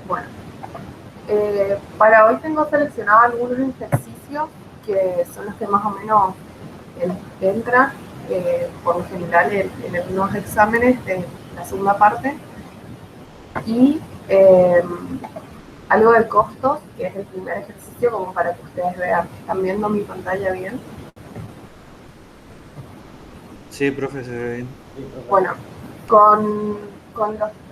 Bueno, para hoy tengo seleccionado algunos ejercicios que son los que más o menos entran por lo general en algunos exámenes de la segunda parte y algo de costos, que es el primer ejercicio, como para que ustedes vean. ¿Están viendo mi pantalla bien? Sí, profe, se ve bien. Bueno, con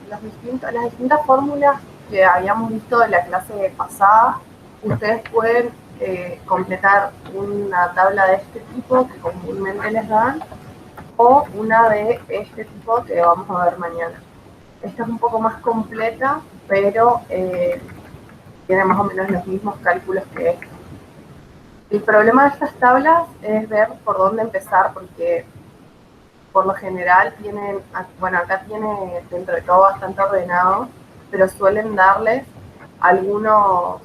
las distintas fórmulas que habíamos visto de la clase pasada, ustedes pueden completar una tabla de este tipo que comúnmente les dan o una de este tipo que vamos a ver mañana. Esta es un poco más completa, pero tiene más o menos los mismos cálculos que esta. El problema de estas tablas es ver por dónde empezar, porque por lo general tienen, bueno, acá tiene dentro de todo bastante ordenado, pero suelen darles algunos,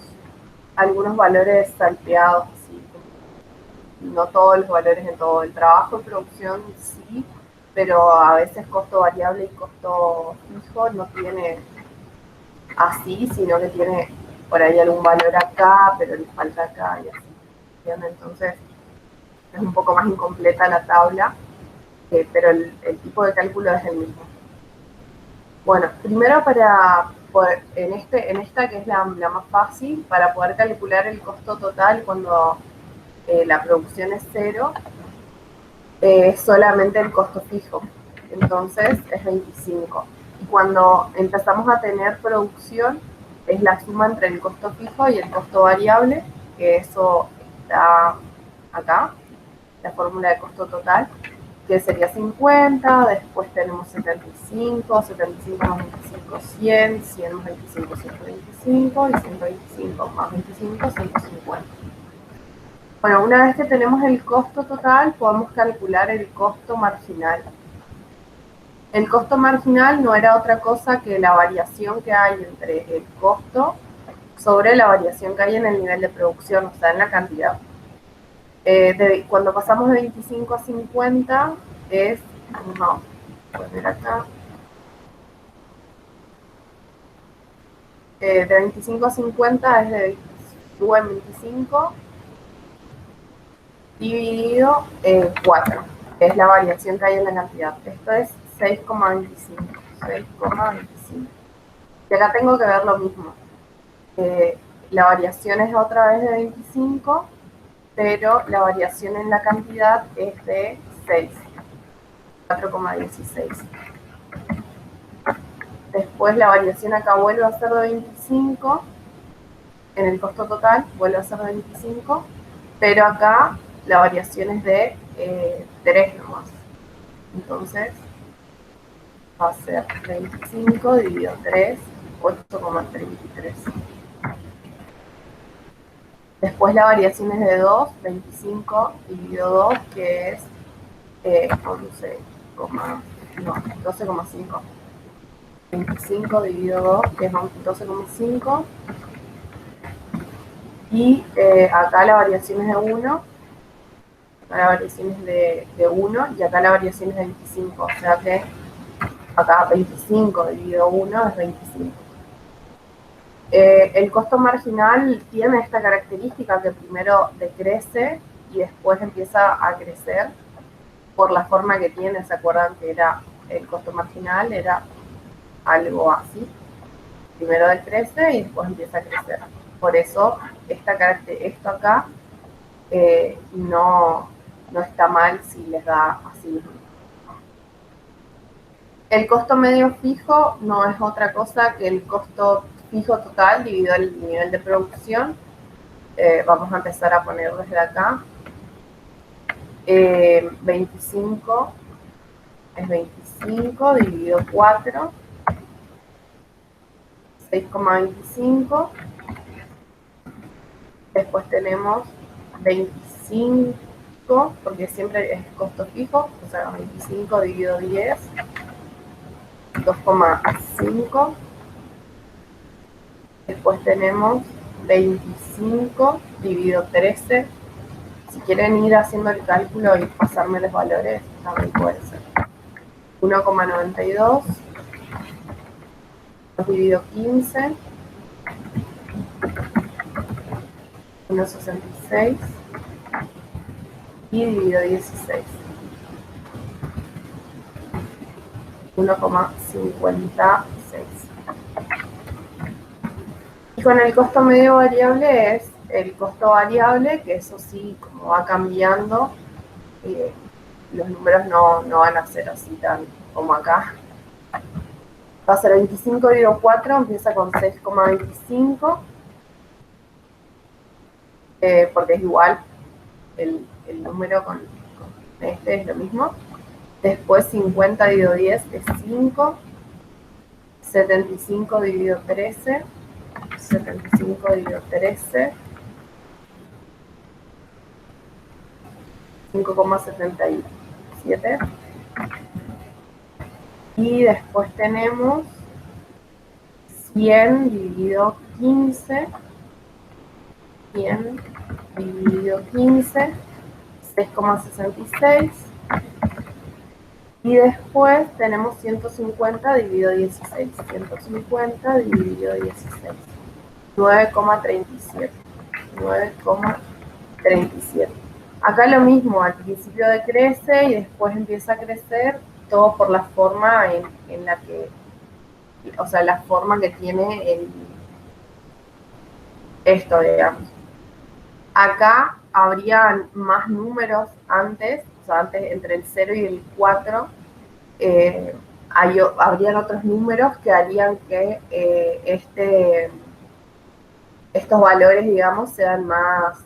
algunos valores salteados, así, no todos los valores en todo. El trabajo de producción sí, pero a veces costo variable y costo fijo no tiene así, sino que tiene por ahí algún valor acá, pero le falta acá y así. ¿Entienden? Entonces es un poco más incompleta la tabla, pero el tipo de cálculo es el mismo. Bueno, primero para poder, en esta que es la más fácil, para poder calcular el costo total cuando la producción es cero, es solamente el costo fijo. Entonces es 25. Y cuando empezamos a tener producción, es la suma entre el costo fijo y el costo variable, que eso está acá, la fórmula de costo total, que sería 50, después tenemos 75, 75 más 25, 100, 100 más 25, 125, y 125 más 25, 150. Bueno, una vez que tenemos el costo total, podemos calcular el costo marginal. El costo marginal no era otra cosa que la variación que hay entre el costo sobre la variación que hay en el nivel de producción, o sea, en la cantidad. Cuando pasamos de 25 a 50 es, vamos a poner acá, de 25 a 50 es de sube en 25 dividido en 4, que es la variación que hay en la cantidad. Esto es 6,25. 6,25. Y acá tengo que ver lo mismo. Eh, la variación es otra vez de 25, pero la variación en la cantidad es de 6, 4,16. Después la variación acá vuelve a ser de 25, en el costo total vuelve a ser de 25, pero acá la variación es de 3 nomás. Entonces va a ser 25 dividido 3, 8,33. Después la variación es de 2, 25 dividido 2, que es 11, no, 12,5. 25 dividido 2, que es 12,5. Y acá la variación es de 1, acá la variación es de 1 y acá la variación es de 25. O sea que acá 25 dividido 1 es 25. El costo marginal tiene esta característica que primero decrece y después empieza a crecer por la forma que tiene. ¿Se acuerdan que era el costo marginal? Era algo así. Primero decrece y después empieza a crecer. Por eso esto acá no está mal si les da así mismo. El costo medio fijo no es otra cosa que el costo fijo total dividido el nivel de producción. Vamos a empezar a poner desde acá. 25 es 25 dividido 4, 6,25. Después tenemos 25, porque siempre es costo fijo, o sea, 25 dividido 10, 2,5. Después tenemos 25 dividido 13. Si quieren ir haciendo el cálculo y pasarme los valores, también puede ser. 1,92 dividido 15, 1,66 y dividido 16. 1,56. Y con el costo medio variable es el costo variable, que eso sí, como va cambiando, los números no van a ser así tan como acá. Va a ser 25 dividido 4, empieza con 6,25, porque es igual, el número con este es lo mismo. Después 50 dividido 10 es 5, 75 dividido 13, 75 dividido 13, 5,77. Y después tenemos 100 dividido 15, 100 dividido 15, 6,66. Y después tenemos 150 dividido 16, 150 dividido 16, 9,37, 9,37. Acá lo mismo, al principio decrece y después empieza a crecer, todo por la forma en la que, o sea, la forma que tiene esto, digamos. Acá habrían más números antes, o sea, antes entre el 0 y el 4, habrían otros números que harían que estos valores, digamos, sean más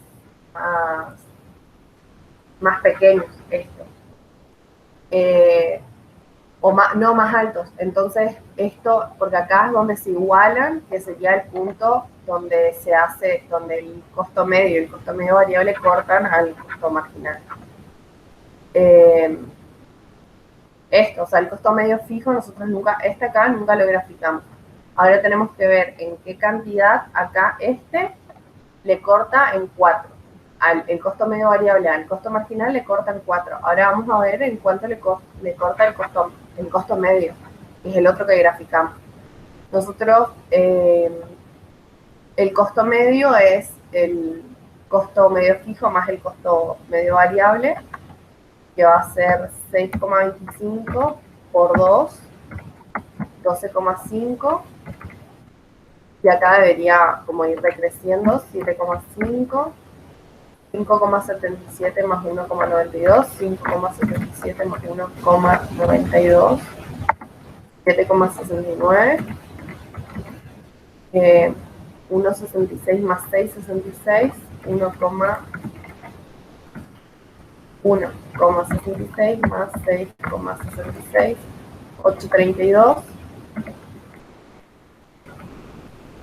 pequeños, o no más altos. Entonces, esto, porque acá es donde se igualan, que sería el punto donde donde el costo medio y el costo medio variable cortan al costo marginal. O sea, el costo medio fijo, nosotros nunca, acá nunca lo graficamos. Ahora tenemos que ver en qué cantidad acá le corta en 4. El costo medio variable al costo marginal le corta en 4. Ahora vamos a ver en cuánto le corta el costo medio, que es el otro que graficamos. Nosotros, el costo medio es el costo medio fijo más el costo medio variable, que va a ser 6,25 por 2, 12,5. Y acá debería como ir decreciendo, 7,5, 5,77 más 1,92, 5,77 más 1,92, 7,69, 1,66 más 6,66, 1,66 más 6,66, 8,32.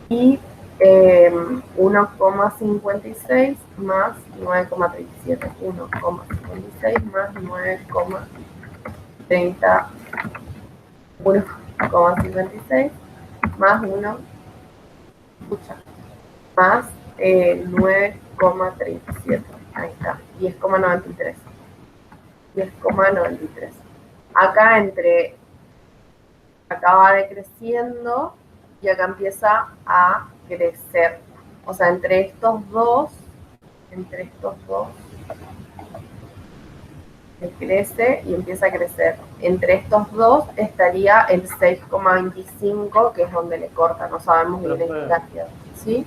Y 1,56 más 9,37, 1,56 más 9,30, 1,56 más 1, más 9,37, ahí está, 10,93, 10,93. Acá acá va decreciendo y acá empieza a crecer. O sea, entre estos dos, crece y empieza a crecer. Entre estos dos estaría el 6,25, que es donde le corta, no sabemos bien en qué cantidad. ¿Sí?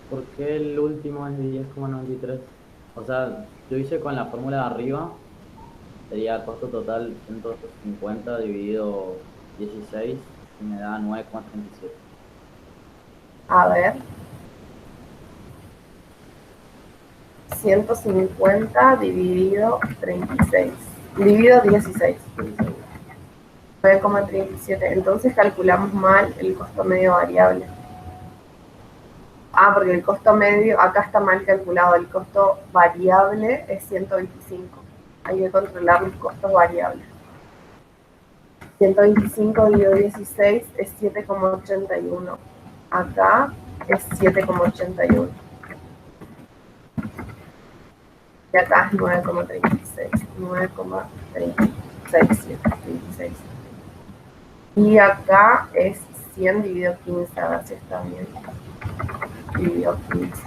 ¿Por qué el último es de 10,93? O sea, yo hice con la fórmula de arriba, sería costo total 150 dividido 16 y me da 9,37. A ver. 150 dividido 36. Dividido 16. 9,37. Entonces calculamos mal el costo medio variable. Porque el costo medio, acá está mal calculado. El costo variable es 125. Hay que controlar los costos variables. 125 dividido 16 es 7,81. Acá es 7,81. Y acá es 9,36. 9,36. Y acá es 100 dividido 15. A ver si está bien. Dividido 15.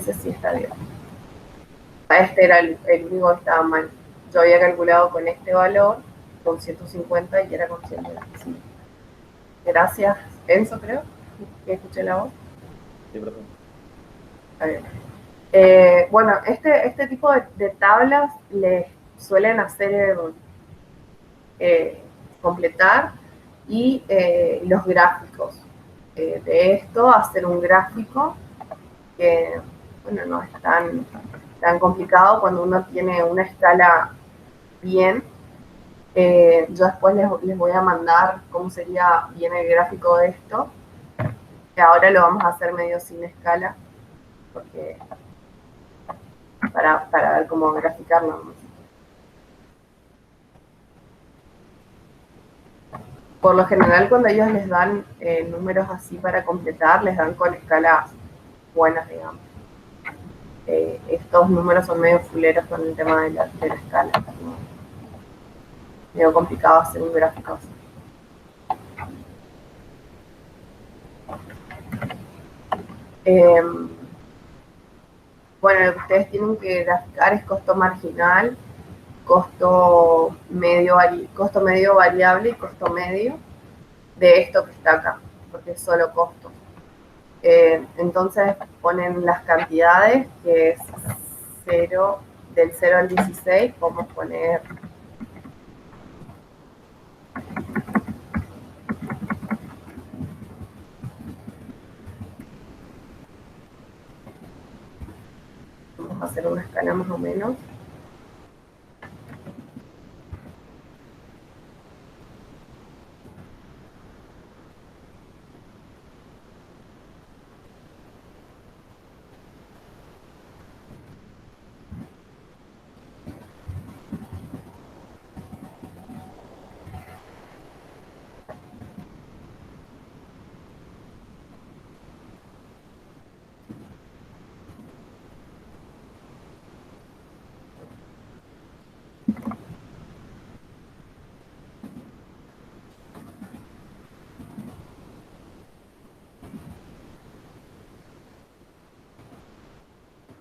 Ese sí está bien. Este era el único que estaba mal. Yo había calculado con este valor, con 150 y era con 125. Gracias, Enzo, creo, que escuché la voz. Sí, profe. Está bien. Bueno, este tipo de tablas les suelen hacer completar y los gráficos. De esto, hacer un gráfico que, bueno, no es tan complicado cuando uno tiene una escala bien. Yo después les voy a mandar cómo sería bien el gráfico de esto, que ahora lo vamos a hacer medio sin escala, porque para ver cómo graficarlo. Por lo general, cuando ellos les dan números así para completar, les dan con escalas buenas, digamos. Estos números son medio fuleros con el tema de la escala. ¿No? Medio complicado hacer un gráfico así. Bueno, lo que ustedes tienen que graficar es costo marginal, costo medio variable y costo medio de esto que está acá, porque es solo costo. Entonces ponen las cantidades, que es 0, del 0 al 16, podemos poner vamos a hacer una escala más o menos.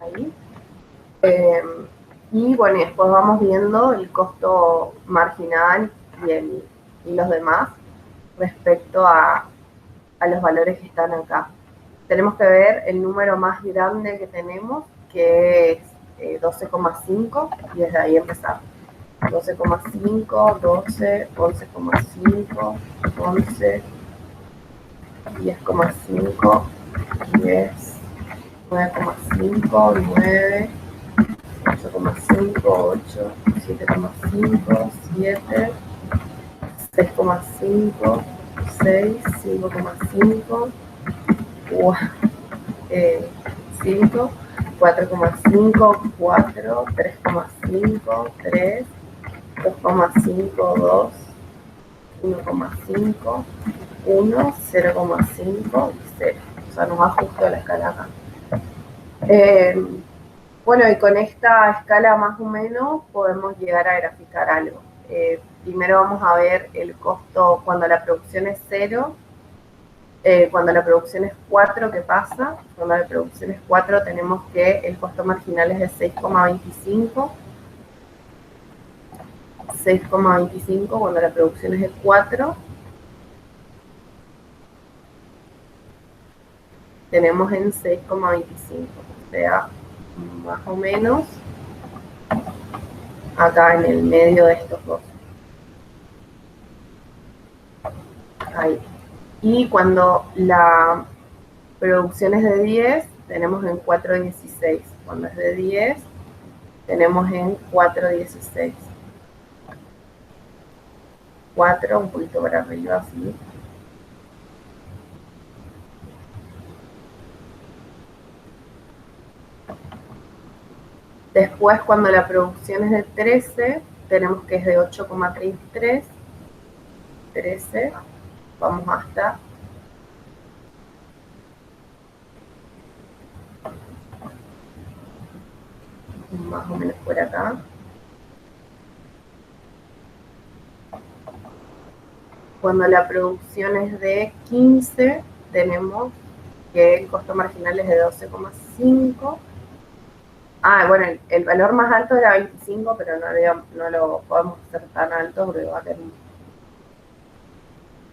Ahí. Y bueno, después vamos viendo el costo marginal y los demás respecto a los valores que están acá. Tenemos que ver el número más grande que tenemos, que es 12,5, y desde ahí empezar. 12,5, 12, 11,5, 11, 10,5, 10, 9,5, 9, 8,5, 8, 7,5, 7, 6,5, 6, 5,5, 5, 4,5, 4, 3,5, 3, 2,5, 2, 1,5, 1, 0,5 y 0. O sea, nos va justo la escala acá. Bueno, y con esta escala más o menos podemos llegar a graficar algo. Primero vamos a ver el costo cuando la producción es 0. Cuando la producción es 4, ¿qué pasa? Cuando la producción es 4 tenemos que el costo marginal es de 6,25. 6,25 cuando la producción es de 4. Tenemos en 6,25. O sea, más o menos acá en el medio de estos dos. Ahí. Y cuando la producción es de 10, tenemos en 4,16. Cuando es de 10, tenemos en 4,16. 4, un poquito para arriba, así. Después, cuando la producción es de 13, tenemos que es de 8,33. 13. Vamos hasta más o menos por acá. Cuando la producción es de 15, tenemos que el costo marginal es de 12,5 Bueno, el valor más alto era 25, pero no lo podemos hacer tan alto porque va a tener.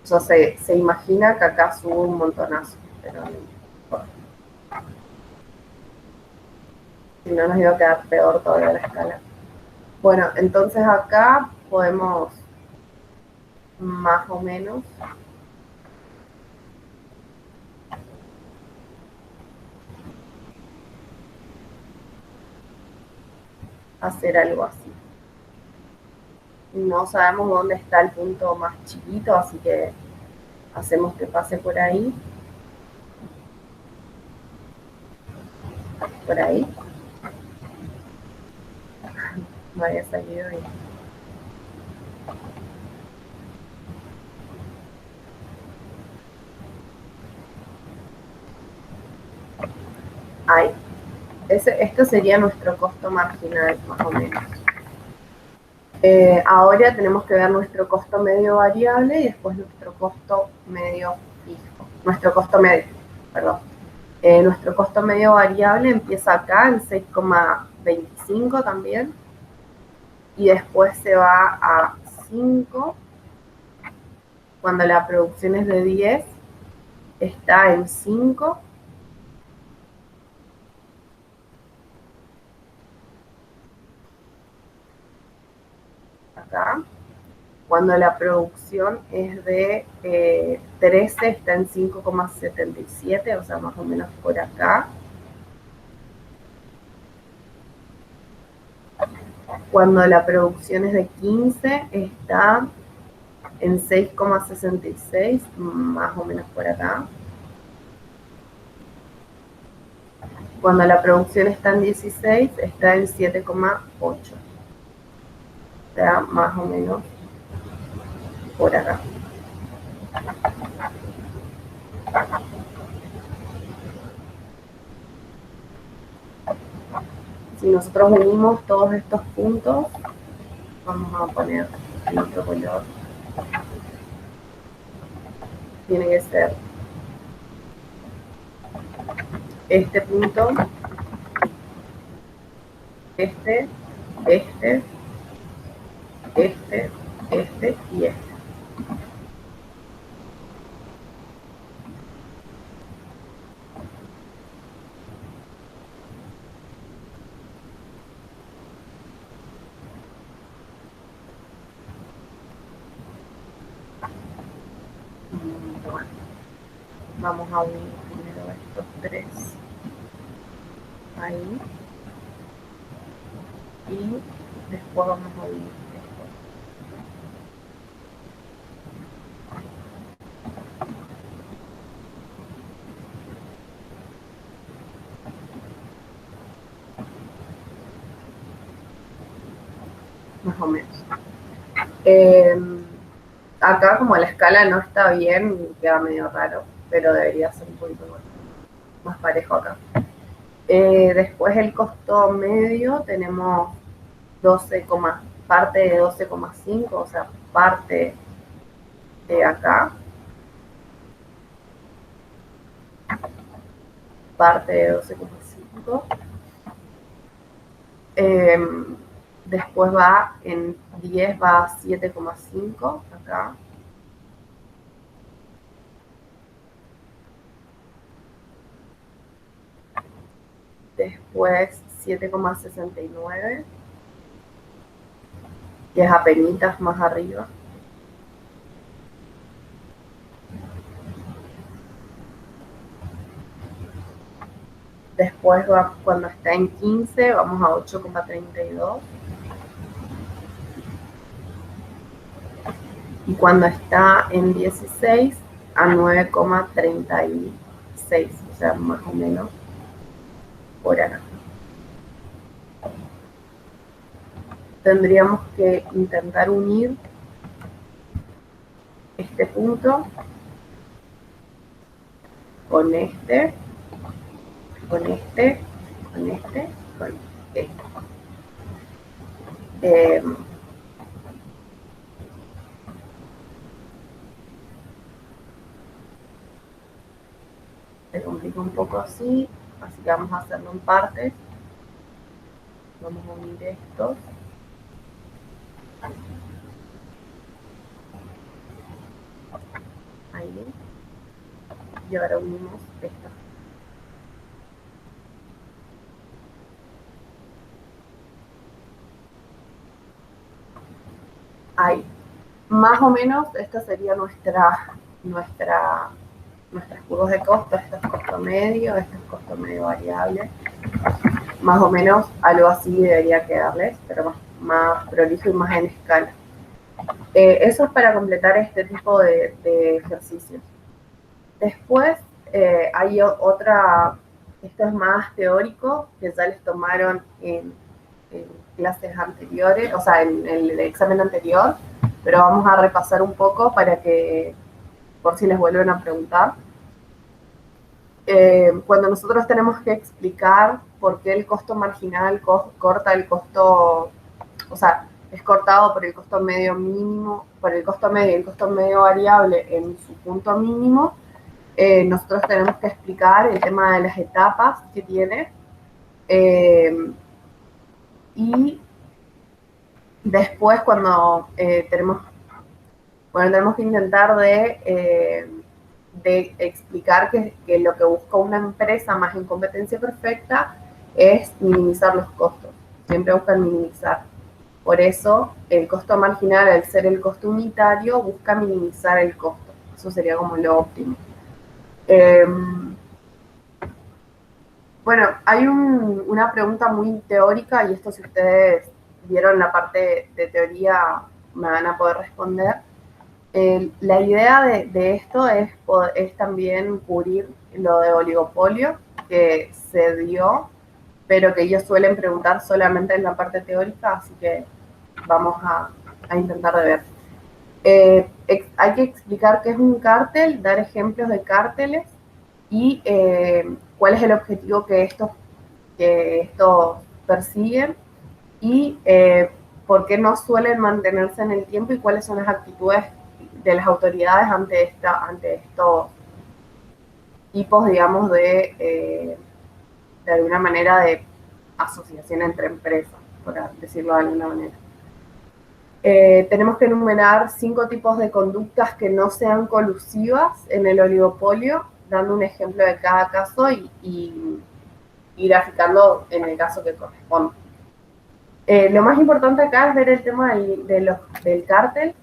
O sea, se imagina que acá sube un montonazo, pero no importa. Si no, nos iba a quedar peor todavía la escala. Bueno, entonces acá podemos más o menos hacer algo así. No sabemos dónde está el punto más chiquito, así que hacemos que pase por ahí. Por ahí. No había salido ahí. Ahí. Esto sería nuestro costo marginal, más o menos. Ahora tenemos que ver nuestro costo medio variable y después nuestro costo medio fijo. Nuestro costo medio, perdón. Nuestro costo medio variable empieza acá en 6,25 también. Y después se va a 5. Cuando la producción es de 10, está en 5. Acá. Cuando la producción es de 13, está en 5,77, o sea, más o menos por acá. Cuando la producción es de 15, está en 6,66, más o menos por acá. Cuando la producción está en 16, está en 7,8. O sea, más o menos por acá. Si nosotros unimos todos estos puntos, vamos a poner el otro color. Tiene que ser este punto, este y este. Bueno, vamos a unir primero estos tres ahí y después vamos a unir esto. Más o menos. Acá como la escala no está bien, queda medio raro, pero debería ser un poquito más parejo acá. Después el costo medio tenemos 12, parte de 12,5, o sea, parte de acá, parte de 12,5. Después va en 10, va a 7,5 acá. Después 7,69, que es apenitas más arriba. Después va, cuando está en 15, vamos a 8,32. Y cuando está en 16, a 9,36, o sea, más o menos por acá. Tendríamos que intentar unir este punto con este, con este, con este, con este. Se complica un poco así que vamos a hacerlo en partes. Vamos a unir estos. Ahí. Y ahora unimos esta. Ahí. Más o menos esta sería nuestras curvas de costo. Esto es costo medio, esto es costo medio variable. Más o menos algo así debería quedarles, pero más prolijo y más en escala. Eso es para completar este tipo de ejercicios. Después hay otra, esto es más teórico, que ya les tomaron en clases anteriores, o sea, en el examen anterior, pero vamos a repasar un poco para que, por si les vuelven a preguntar. Cuando nosotros tenemos que explicar por qué el costo marginal corta el costo, o sea, es cortado por el costo medio mínimo, por el costo medio y el costo medio variable en su punto mínimo, nosotros tenemos que explicar el tema de las etapas que tiene y después cuando tenemos que intentar de explicar que lo que busca una empresa más en competencia perfecta es minimizar los costos. Siempre buscan minimizar. Por eso el costo marginal, al ser el costo unitario, busca minimizar el costo. Eso sería como lo óptimo. Bueno, hay una pregunta muy teórica y esto si ustedes vieron la parte de teoría me van a poder responder. La idea de esto es también cubrir lo de oligopolio que se dio, pero que ellos suelen preguntar solamente en la parte teórica, así que vamos a intentar de ver. Hay que explicar qué es un cártel, dar ejemplos de cárteles y cuál es el objetivo que estos persiguen y por qué no suelen mantenerse en el tiempo y cuáles son las actitudes de las autoridades ante estos tipos, digamos, de alguna manera de asociación entre empresas, por decirlo de alguna manera. Tenemos que enumerar 5 tipos de conductas que no sean colusivas en el oligopolio, dando un ejemplo de cada caso y graficando en el caso que corresponde. Lo más importante acá es ver el tema del cártel.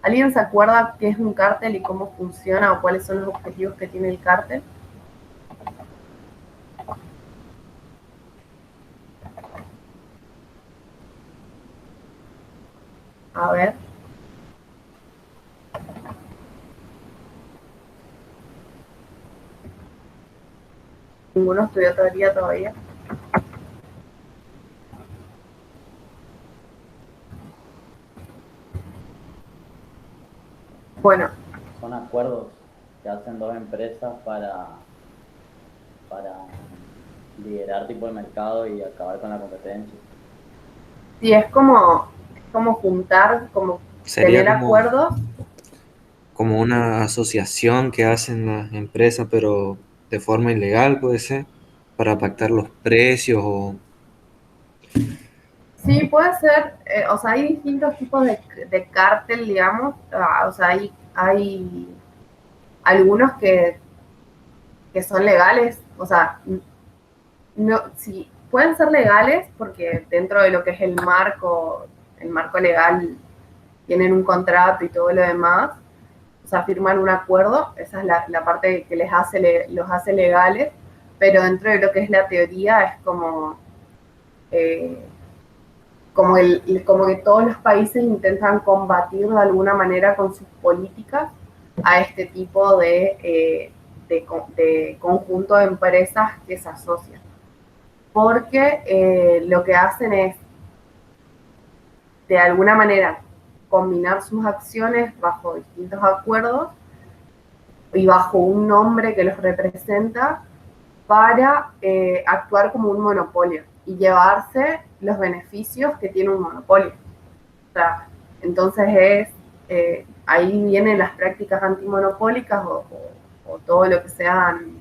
¿Alguien se acuerda qué es un cártel y cómo funciona o cuáles son los objetivos que tiene el cártel? A ver. Ninguno estudió teoría todavía. Bueno. Son acuerdos que hacen dos empresas para liderar tipo el mercado y acabar con la competencia. Sí, es como juntar, como Sería tener acuerdos. Como una asociación que hacen las empresas, pero de forma ilegal, puede ser, para pactar los precios o... Sí, puede ser, o sea, hay distintos tipos de cártel, digamos, o sea, hay algunos que son legales, o sea, no, sí, pueden ser legales porque dentro de lo que es el marco legal tienen un contrato y todo lo demás, o sea, firman un acuerdo, esa es la parte que los hace legales, pero dentro de lo que es la teoría es como como que todos los países intentan combatir de alguna manera con sus políticas a este tipo de conjunto de empresas que se asocian. Porque lo que hacen es, de alguna manera, combinar sus acciones bajo distintos acuerdos y bajo un nombre que los representa para actuar como un monopolio y llevarse los beneficios que tiene un monopolio. O sea, entonces ahí vienen las prácticas antimonopólicas o todo lo que sean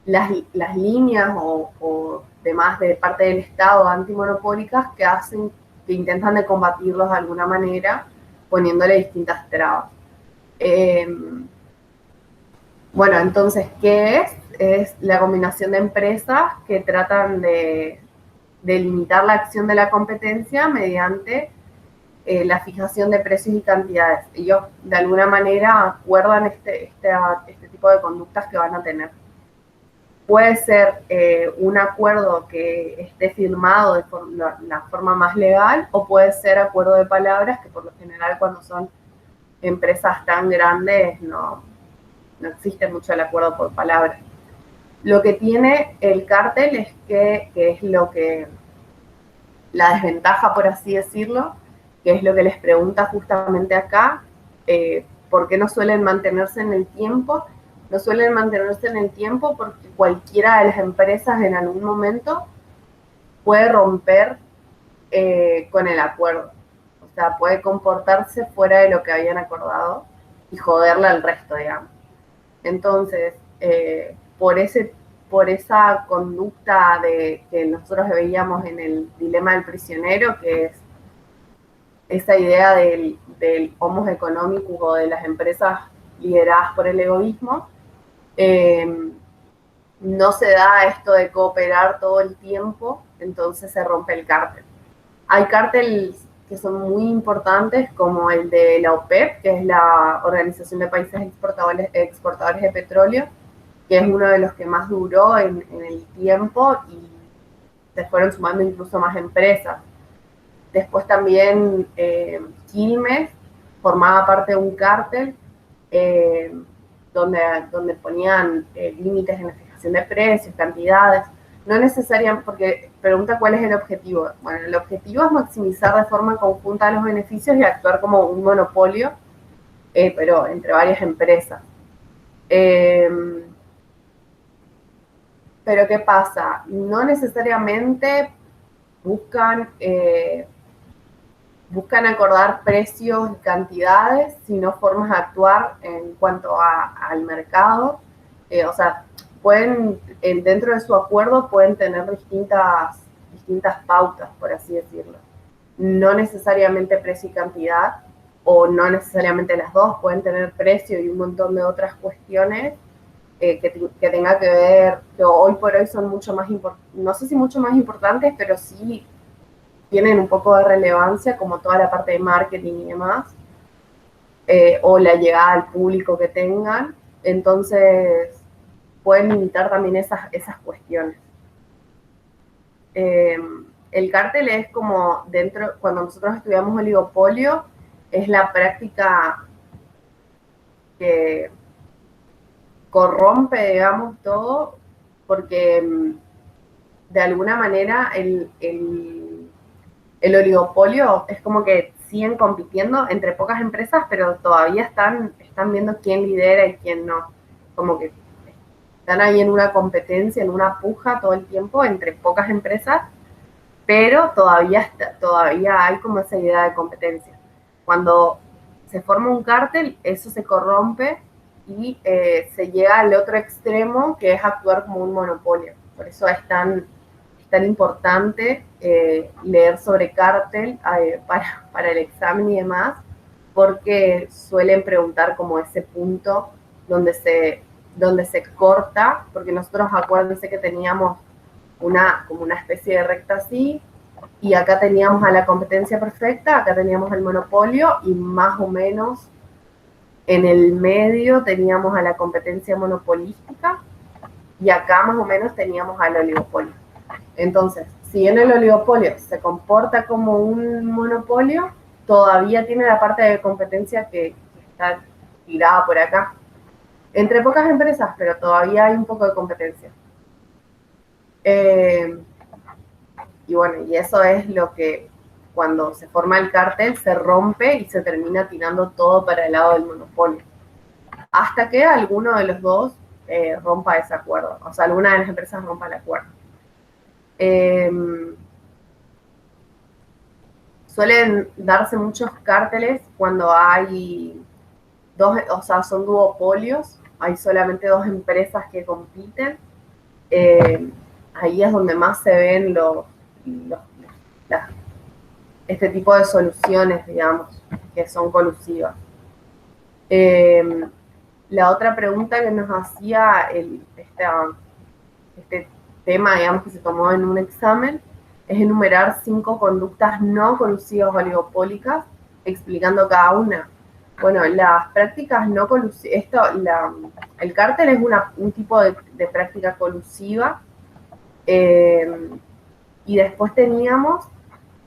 las líneas o demás de parte del Estado antimonopólicas que intentan de combatirlos de alguna manera, poniéndole distintas trabas. Bueno, entonces, ¿qué es? Es la combinación de empresas que tratan de limitar la acción de la competencia mediante la fijación de precios y cantidades. Ellos, de alguna manera, acuerdan este tipo de conductas que van a tener. Puede ser un acuerdo que esté firmado de la forma más legal, o puede ser acuerdo de palabras, que por lo general cuando son empresas tan grandes no existe mucho el acuerdo por palabras. Lo que tiene el cártel es que es lo que la desventaja, por así decirlo, que es lo que les pregunta justamente acá, ¿por qué no suelen mantenerse en el tiempo? No suelen mantenerse en el tiempo porque cualquiera de las empresas en algún momento puede romper con el acuerdo. O sea, puede comportarse fuera de lo que habían acordado y joderle al resto, digamos. Entonces, por esa conducta que nosotros veíamos en el dilema del prisionero, que es esa idea del homos economicus o de las empresas lideradas por el egoísmo, no se da esto de cooperar todo el tiempo, entonces se rompe el cártel. Hay cárteles que son muy importantes, como el de la OPEP, que es la Organización de Países Exportadores de Petróleo, que es uno de los que más duró en el tiempo y se fueron sumando incluso más empresas. Después también Quilmes formaba parte de un cártel donde ponían límites en la fijación de precios, cantidades. No necesariamente, porque pregunta cuál es el objetivo. Bueno, el objetivo es maximizar de forma conjunta los beneficios y actuar como un monopolio, pero entre varias empresas. Pero ¿qué pasa? No necesariamente buscan acordar precios y cantidades, sino formas de actuar en cuanto al mercado. O sea, pueden, dentro de su acuerdo, pueden tener distintas pautas, por así decirlo. No necesariamente precio y cantidad, o no necesariamente las dos, pueden tener precio y un montón de otras cuestiones que tenga que ver, que hoy por hoy son mucho más importantes, no sé si mucho más importantes, pero sí tienen un poco de relevancia, como toda la parte de marketing y demás, o la llegada al público que tengan. Entonces, pueden limitar también esas cuestiones. El cártel es como dentro, cuando nosotros estudiamos oligopolio, es la práctica que corrompe, digamos, todo, porque de alguna manera el oligopolio es como que siguen compitiendo entre pocas empresas, pero todavía están viendo quién lidera y quién no. Como que están ahí en una competencia, en una puja todo el tiempo entre pocas empresas, pero todavía hay como esa idea de competencia. Cuando se forma un cártel, eso se corrompe y se llega al otro extremo, que es actuar como un monopolio. Por eso es tan importante leer sobre cártel para el examen y demás, porque suelen preguntar como ese punto donde se corta, porque nosotros acuérdense que teníamos como una especie de recta así, y acá teníamos a la competencia perfecta, acá teníamos el monopolio, y más o menos en el medio teníamos a la competencia monopolística, y acá más o menos teníamos al oligopolio. Entonces, si bien el oligopolio se comporta como un monopolio, todavía tiene la parte de competencia que está tirada por acá. Entre pocas empresas, pero todavía hay un poco de competencia. Y bueno, y eso es lo que cuando se forma el cártel se rompe y se termina tirando todo para el lado del monopolio. Hasta que alguno de los dos rompa ese acuerdo. O sea, alguna de las empresas rompa el acuerdo. Suelen darse muchos cárteles cuando hay dos, o sea, son duopolios, hay solamente dos empresas que compiten. ahí es donde más se ven este tipo de soluciones, digamos, que son colusivas. La otra pregunta que nos hacía este tema, digamos, que se tomó en un examen, es enumerar 5 conductas no colusivas oligopólicas, explicando cada una. Bueno, las prácticas no colusivas, el cártel es un tipo de práctica colusiva, y después teníamos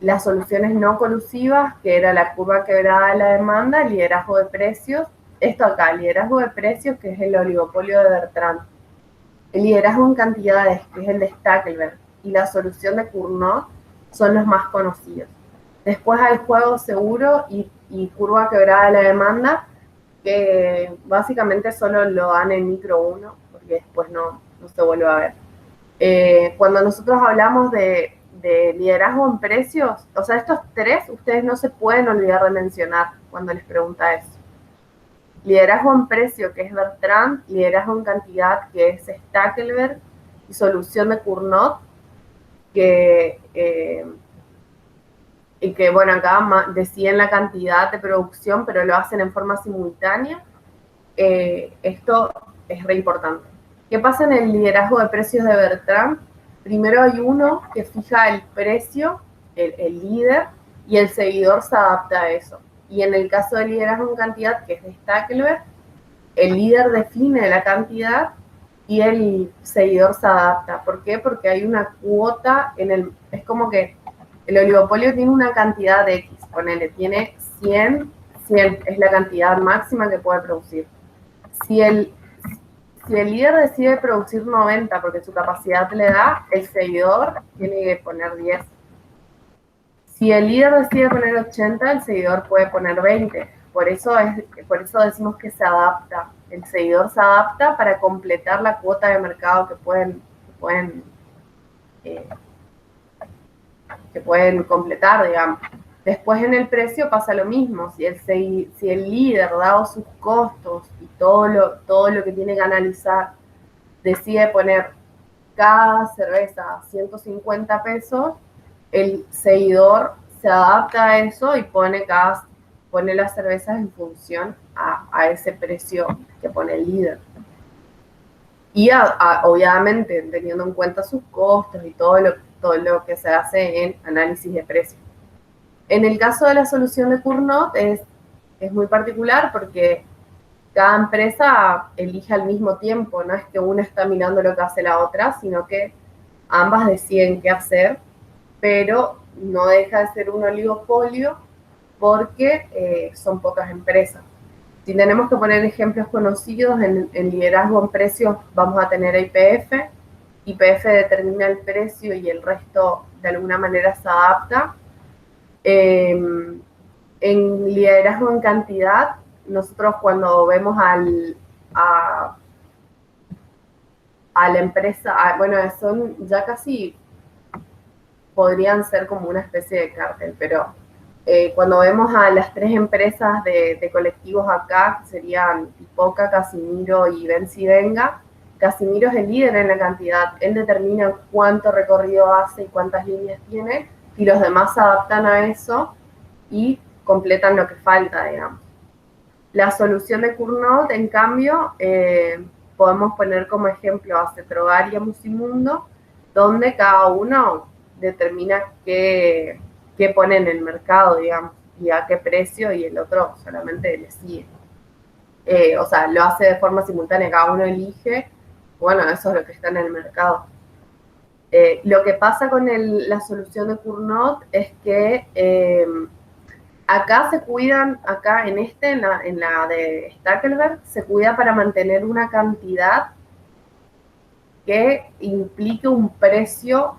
las soluciones no colusivas, que era la curva quebrada de la demanda, el liderazgo de precios. Esto acá, el liderazgo de precios, que es el oligopolio de Bertrand. El liderazgo en cantidades, que es el de Stackelberg, y la solución de Cournot son los más conocidos. Después hay juego seguro y curva quebrada de la demanda, que básicamente solo lo dan en micro 1, porque después no se vuelve a ver. Cuando nosotros hablamos de liderazgo en precios, o sea, estos 3 ustedes no se pueden olvidar de mencionar cuando les pregunta eso. Liderazgo en precio, que es Bertrand, liderazgo en cantidad, que es Stackelberg, y solución de Cournot, y que bueno, acá deciden la cantidad de producción, pero lo hacen en forma simultánea. Esto es re importante. ¿Qué pasa en el liderazgo de precios de Bertrand? Primero hay uno que fija el precio, el líder, y el seguidor se adapta a eso. Y en el caso del liderazgo en cantidad, que es de Stackelberg, el líder define la cantidad y el seguidor se adapta. ¿Por qué? Porque hay una cuota es como que el oligopolio tiene una cantidad de X, ponele, tiene 100 es la cantidad máxima que puede producir. Si el líder decide producir 90 porque su capacidad le da, el seguidor tiene que poner 10. Si el líder decide poner 80, el seguidor puede poner 20. Por eso decimos que se adapta. El seguidor se adapta para completar la cuota de mercado que pueden completar, digamos. Después en el precio pasa lo mismo. Si el líder, dado sus costos y todo lo que tiene que analizar, decide poner cada cerveza a 150 pesos, el seguidor se adapta a eso y pone las cervezas en función a ese precio que pone el líder. Y obviamente teniendo en cuenta sus costos y todo lo que se hace en análisis de precios. En el caso de la solución de Cournot es muy particular porque cada empresa elige al mismo tiempo, no es que una está mirando lo que hace la otra, sino que ambas deciden qué hacer, pero no deja de ser un oligopolio porque son pocas empresas. Si tenemos que poner ejemplos conocidos, en liderazgo en precios vamos a tener a YPF. YPF determina el precio y el resto de alguna manera se adapta. En liderazgo en cantidad, nosotros cuando vemos a la empresa, bueno, son ya casi, podrían ser como una especie de cártel, pero cuando vemos a las 3 empresas de colectivos acá, que serían Tipoca, Casimiro y Venci Venga, Casimiro es el líder en la cantidad, él determina cuánto recorrido hace y cuántas líneas tiene, y los demás se adaptan a eso y completan lo que falta, digamos. La solución de Cournot, en cambio, podemos poner como ejemplo a Cetrogar y a Musimundo, donde cada uno determina qué pone en el mercado, digamos, y a qué precio, y el otro solamente le sigue. O sea, lo hace de forma simultánea, cada uno elige, bueno, eso es lo que está en el mercado. Lo que pasa con la solución de Cournot es que acá se cuidan, en la de Stackelberg, se cuida para mantener una cantidad que implique un precio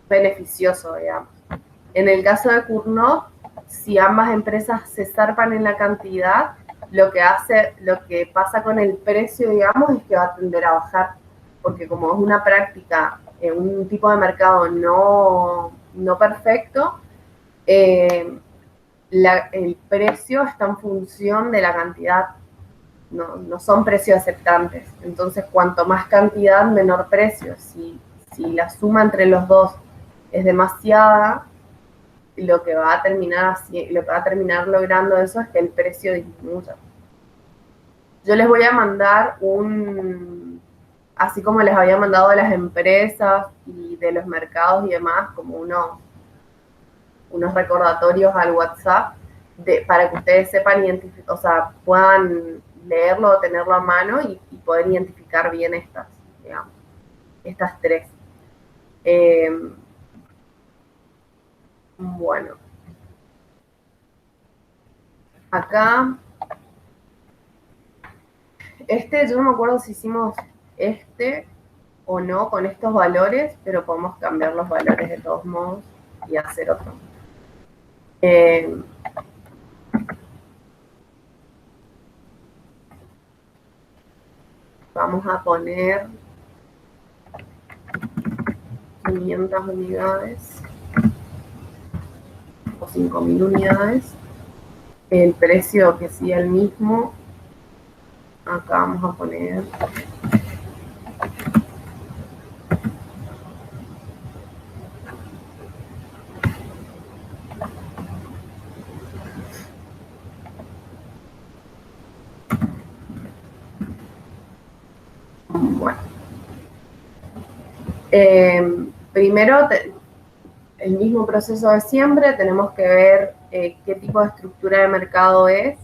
beneficioso, digamos. En el caso de Cournot, si ambas empresas se zarpan en la cantidad, lo que pasa con el precio, digamos, es que va a tender a bajar, porque como es una práctica, un tipo de mercado no perfecto, el precio está en función de la cantidad. no son precios aceptantes. Entonces, cuanto más cantidad, menor precio. Si la suma entre los dos es demasiada, lo que va a terminar logrando eso es que el precio disminuya. Yo les voy a mandar así como les había mandado a las empresas y de los mercados y demás, como unos recordatorios al WhatsApp para que ustedes sepan identificar, o sea, puedan leerlo o tenerlo a mano y poder identificar bien estas tres. Bueno. Acá, yo no me acuerdo si hicimos o no con estos valores, pero podemos cambiar los valores de todos modos y hacer otro. Vamos a poner 500 unidades o 5.000 unidades. El precio que sigue el mismo. Acá vamos a poner bueno. Primero, el mismo proceso de siempre, tenemos que ver qué tipo de estructura de mercado es.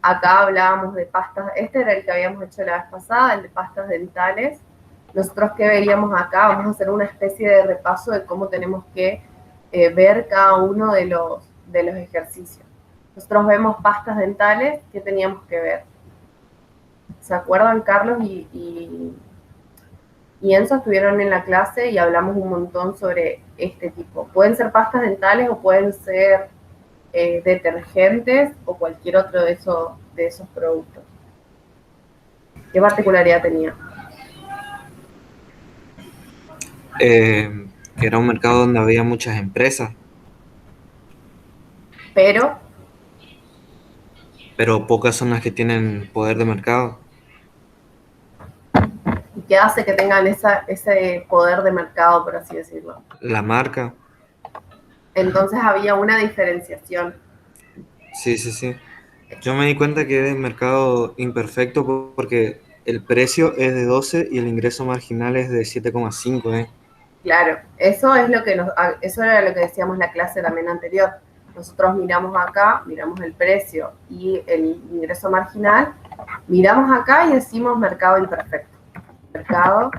Acá hablábamos de pastas, este era el que habíamos hecho la vez pasada, el de pastas dentales. Nosotros, ¿qué veríamos acá? Vamos a hacer una especie de repaso de cómo tenemos que ver cada uno de los ejercicios. Nosotros vemos pastas dentales, ¿qué teníamos que ver? ¿Se acuerdan? Carlos y Enzo estuvieron en la clase y hablamos un montón sobre este tipo. Pueden ser pastas dentales o pueden ser detergentes o cualquier otro de esos productos. ¿Qué particularidad tenía? Que era un mercado donde había muchas empresas. Pero pocas son las que tienen poder de mercado. ¿Y qué hace que tengan ese poder de mercado, por así decirlo? La marca. Entonces había una diferenciación. Sí. Yo me di cuenta que es mercado imperfecto porque el precio es de 12 y el ingreso marginal es de 7,5. Claro, eso era lo que decíamos en la clase también anterior. Nosotros miramos acá, miramos el precio y el ingreso marginal, miramos acá y decimos mercado imperfecto. Mercado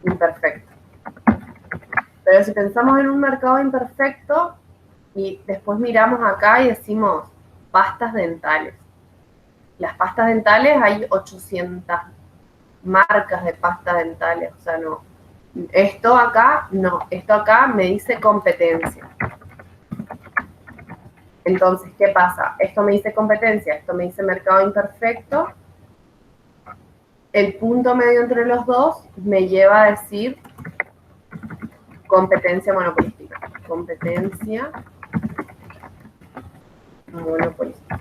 imperfecto. Pero si pensamos en un mercado imperfecto y después miramos acá y decimos pastas dentales. Las pastas dentales, hay 800 marcas de pastas dentales, o sea, no. Esto acá me dice competencia. Entonces, ¿qué pasa? Esto me dice competencia, esto me dice mercado imperfecto. El punto medio entre los dos me lleva a decir competencia monopolística. Competencia monopolística.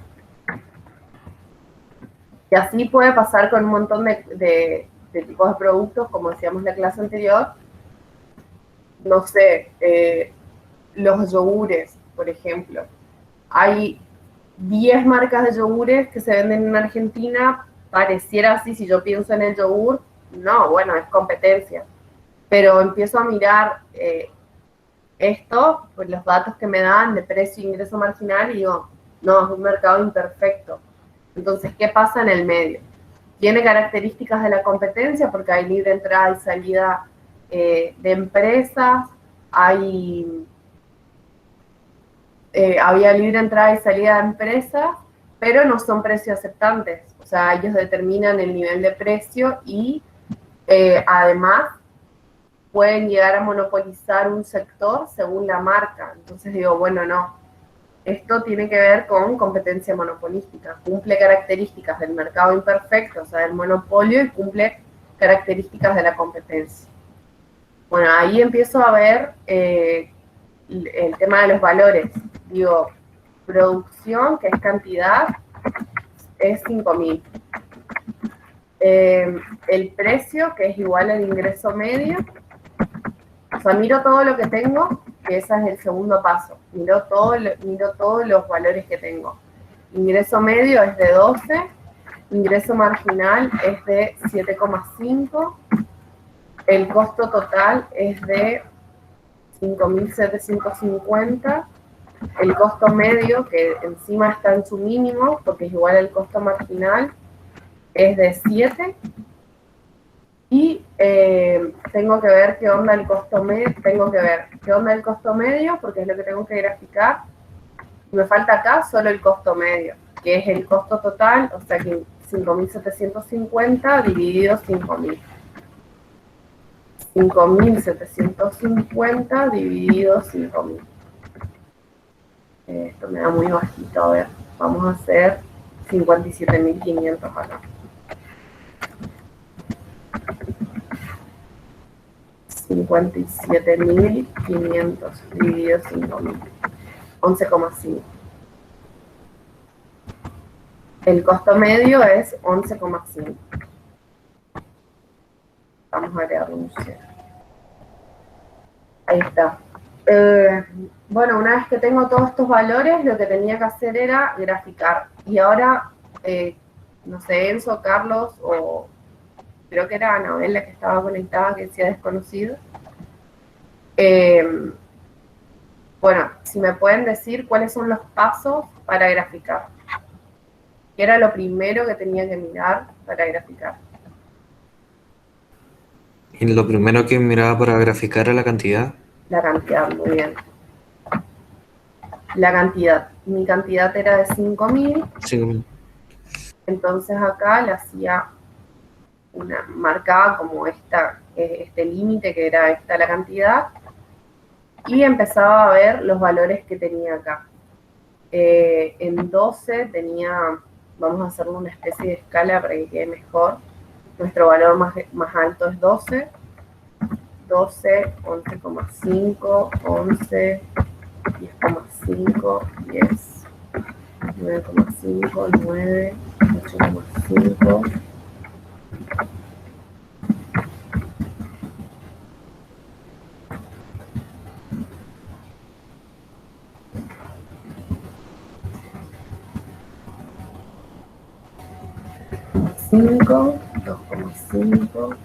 Y así puede pasar con un montón de tipos de productos, como decíamos en la clase anterior. No sé, los yogures, por ejemplo. Hay 10 marcas de yogures que se venden en Argentina. Pareciera así, si yo pienso en el yogur, no, bueno, es competencia. Pero empiezo a mirar esto, pues los datos que me dan de precio e ingreso marginal, y digo, no, es un mercado imperfecto. Entonces, ¿qué pasa en el medio? Tiene características de la competencia porque hay libre entrada y salida de empresas, había libre entrada y salida de empresas, pero no son precios aceptantes. O sea, ellos determinan el nivel de precio y además pueden llegar a monopolizar un sector según la marca. Entonces digo, bueno, no. Esto tiene que ver con competencia monopolística. Cumple características del mercado imperfecto, o sea, del monopolio, y cumple características de la competencia. Bueno, ahí empiezo a ver el tema de los valores. Digo, producción, que es cantidad, es 5.000. El precio, que es igual al ingreso medio. O sea, miro todo lo que tengo, que ese es el segundo paso. Miro todos los valores que tengo. Ingreso medio es de 12, ingreso marginal es de 7,5, el costo total es de 5.750, el costo medio, que encima está en su mínimo, porque es igual al costo marginal, es de 7, y tengo que ver qué onda el costo medio, porque es lo que tengo que graficar. Me falta acá solo el costo medio, que es el costo total, o sea que 5.750 dividido 5.000. 5.750 dividido 5.000. Esto me da muy bajito, a ver, vamos a hacer 57.500 acá. 57.500 dividido 5.000. 11,5. El costo medio es 11,5. Vamos a agregar un 0. Ahí está. Bueno, una vez que tengo todos estos valores, lo que tenía que hacer era graficar. Y ahora, no sé, Enzo, Carlos, o creo que era Anabela que estaba conectada, que decía desconocido. Bueno, si me pueden decir cuáles son los pasos para graficar. ¿Qué era lo primero que tenía que mirar para graficar? Y lo primero que miraba para graficar era la cantidad. La cantidad, muy bien. La cantidad. Mi cantidad era de 5.000. 5.000. Entonces acá le hacía marcaba como este límite, que era esta la cantidad, y empezaba a ver los valores que tenía acá. En 12 tenía, vamos a hacerle una especie de escala para que quede mejor. Nuestro valor más alto es 12, 12, 11,5, 11, 10,5, 10, 9,5, 9, 8,5, 5, 2,5,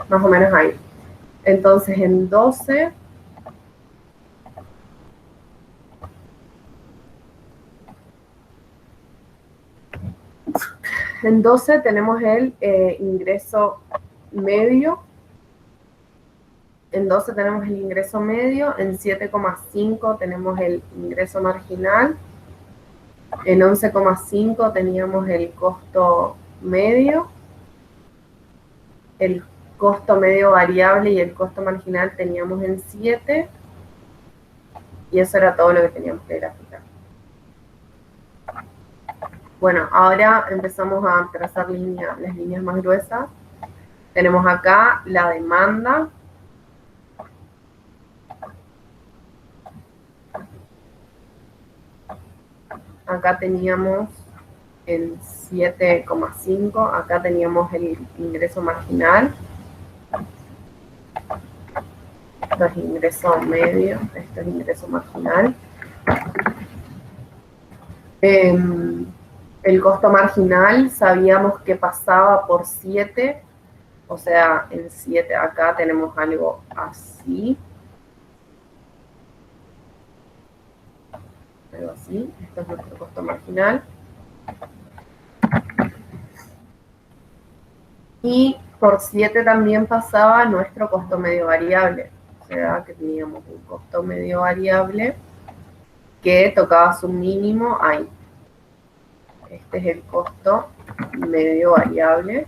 más o menos ahí. Entonces en 12 tenemos el ingreso medio. En 12 tenemos el ingreso medio, en 7,5 tenemos el ingreso marginal, en 11,5 teníamos el costo medio, el costo medio variable y el costo marginal teníamos en 7, y eso era todo lo que teníamos que graficar. Bueno, ahora empezamos a trazar las líneas más gruesas. Tenemos acá la demanda. Acá teníamos el 7,5, acá teníamos el ingreso marginal. Esto es ingreso medio, esto es ingreso marginal. El costo marginal sabíamos que pasaba por 7, o sea, en 7 acá tenemos algo así. Algo así, esto es nuestro costo marginal. Y por 7 también pasaba nuestro costo medio variable. O sea, que teníamos un costo medio variable que tocaba su mínimo ahí. Este es el costo medio variable.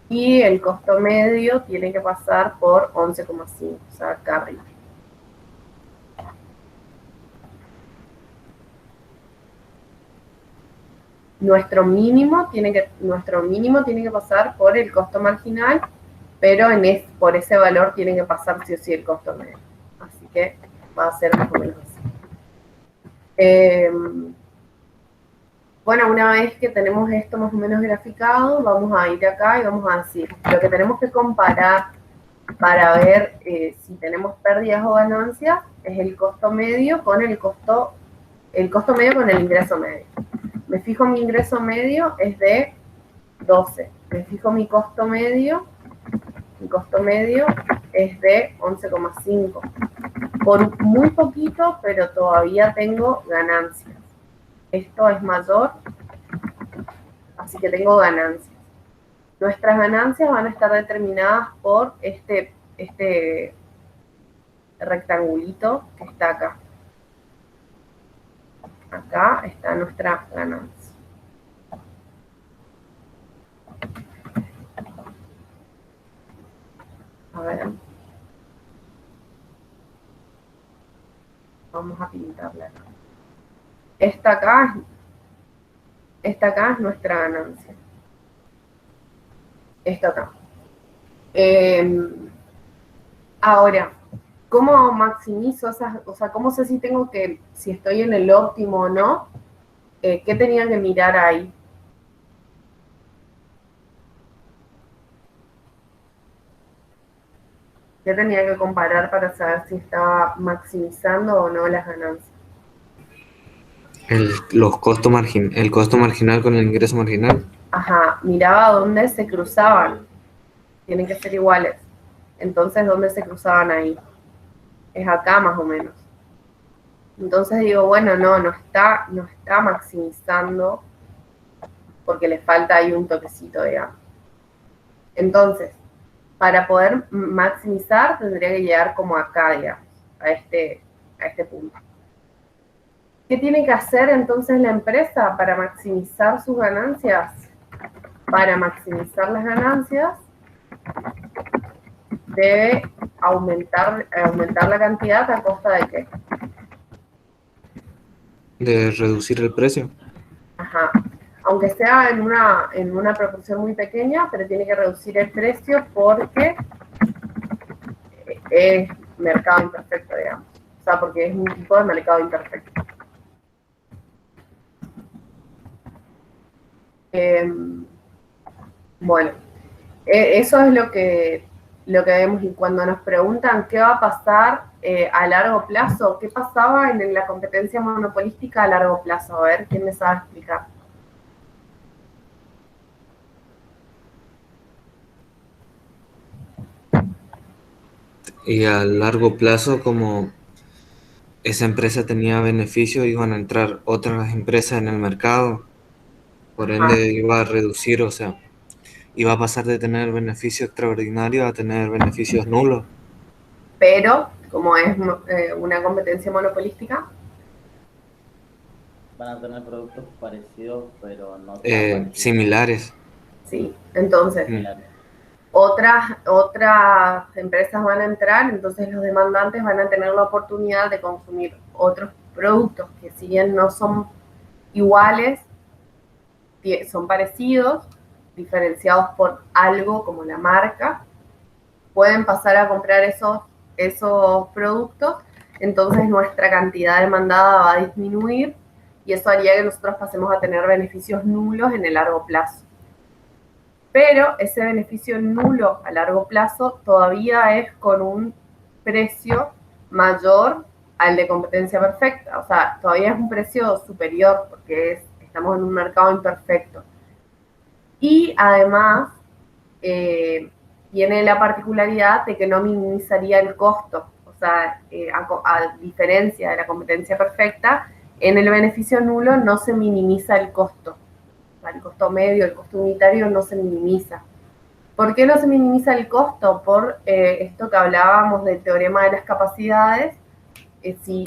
Y el costo medio tiene que pasar por 11,5, o sea, acá arriba. Nuestro mínimo tiene que pasar por el costo marginal, pero por ese valor tiene que pasar sí o sí el costo medio. Así que va a ser más o menos así. Bueno, una vez que tenemos esto más o menos graficado, vamos a ir acá y vamos a decir lo que tenemos que comparar para ver si tenemos pérdidas o ganancias es el costo medio con el costo medio con el ingreso medio. Me fijo mi ingreso medio es de 12. Me fijo mi costo medio es de 11,5. Por muy poquito, pero todavía tengo ganancias. Esto es mayor, así que tengo ganancias. Nuestras ganancias van a estar determinadas por este rectangulito que está acá. Acá está nuestra ganancia. A ver. Vamos a pintarla acá. Esta acá es nuestra ganancia. Esta acá. Ahora, ¿cómo maximizo esas? O sea, ¿cómo sé si estoy en el óptimo o no? ¿Qué tenía que mirar ahí? ¿Qué tenía que comparar para saber si estaba maximizando o no las ganancias? El costo marginal con el ingreso marginal. Ajá, miraba dónde se cruzaban. Tienen que ser iguales. Entonces, ¿dónde se cruzaban ahí? Es acá más o menos. Entonces digo, bueno, no está maximizando porque le falta ahí un toquecito, digamos. Entonces, para poder maximizar tendría que llegar como acá, digamos, a este punto. ¿Qué tiene que hacer entonces la empresa para maximizar sus ganancias? Para maximizar las ganancias, debe aumentar la cantidad a costa de ¿qué? De reducir el precio. Ajá. Aunque sea en una proporción muy pequeña, pero tiene que reducir el precio porque es mercado imperfecto, digamos. O sea, porque es un tipo de mercado imperfecto. Bueno, eso es lo que vemos. Y cuando nos preguntan qué va a pasar a largo plazo, ¿qué pasaba en la competencia monopolística a largo plazo? A ver, ¿quién me sabe explicar? Y a largo plazo, como esa empresa tenía beneficios, iban a entrar otras empresas en el mercado, por ende iba a reducir, o sea, iba a pasar de tener beneficios extraordinarios a tener beneficios nulos. Pero, como es una competencia monopolística, Van a tener productos parecidos, pero no tan similares. Sí, entonces, similares. otras empresas van a entrar, entonces los demandantes van a tener la oportunidad de consumir otros productos que, si bien no son iguales, son parecidos, diferenciados por algo como la marca, pueden pasar a comprar esos productos. Entonces nuestra cantidad demandada va a disminuir y eso haría que nosotros pasemos a tener beneficios nulos en el largo plazo. Pero ese beneficio nulo a largo plazo todavía es con un precio mayor al de competencia perfecta. O sea, todavía es un precio superior porque estamos en un mercado imperfecto. Y además tiene la particularidad de que no minimizaría el costo. O sea, a diferencia de la competencia perfecta, en el beneficio nulo no se minimiza el costo. O sea, el costo medio, el costo unitario no se minimiza. ¿Por qué no se minimiza el costo? Por esto que hablábamos del teorema de las capacidades, si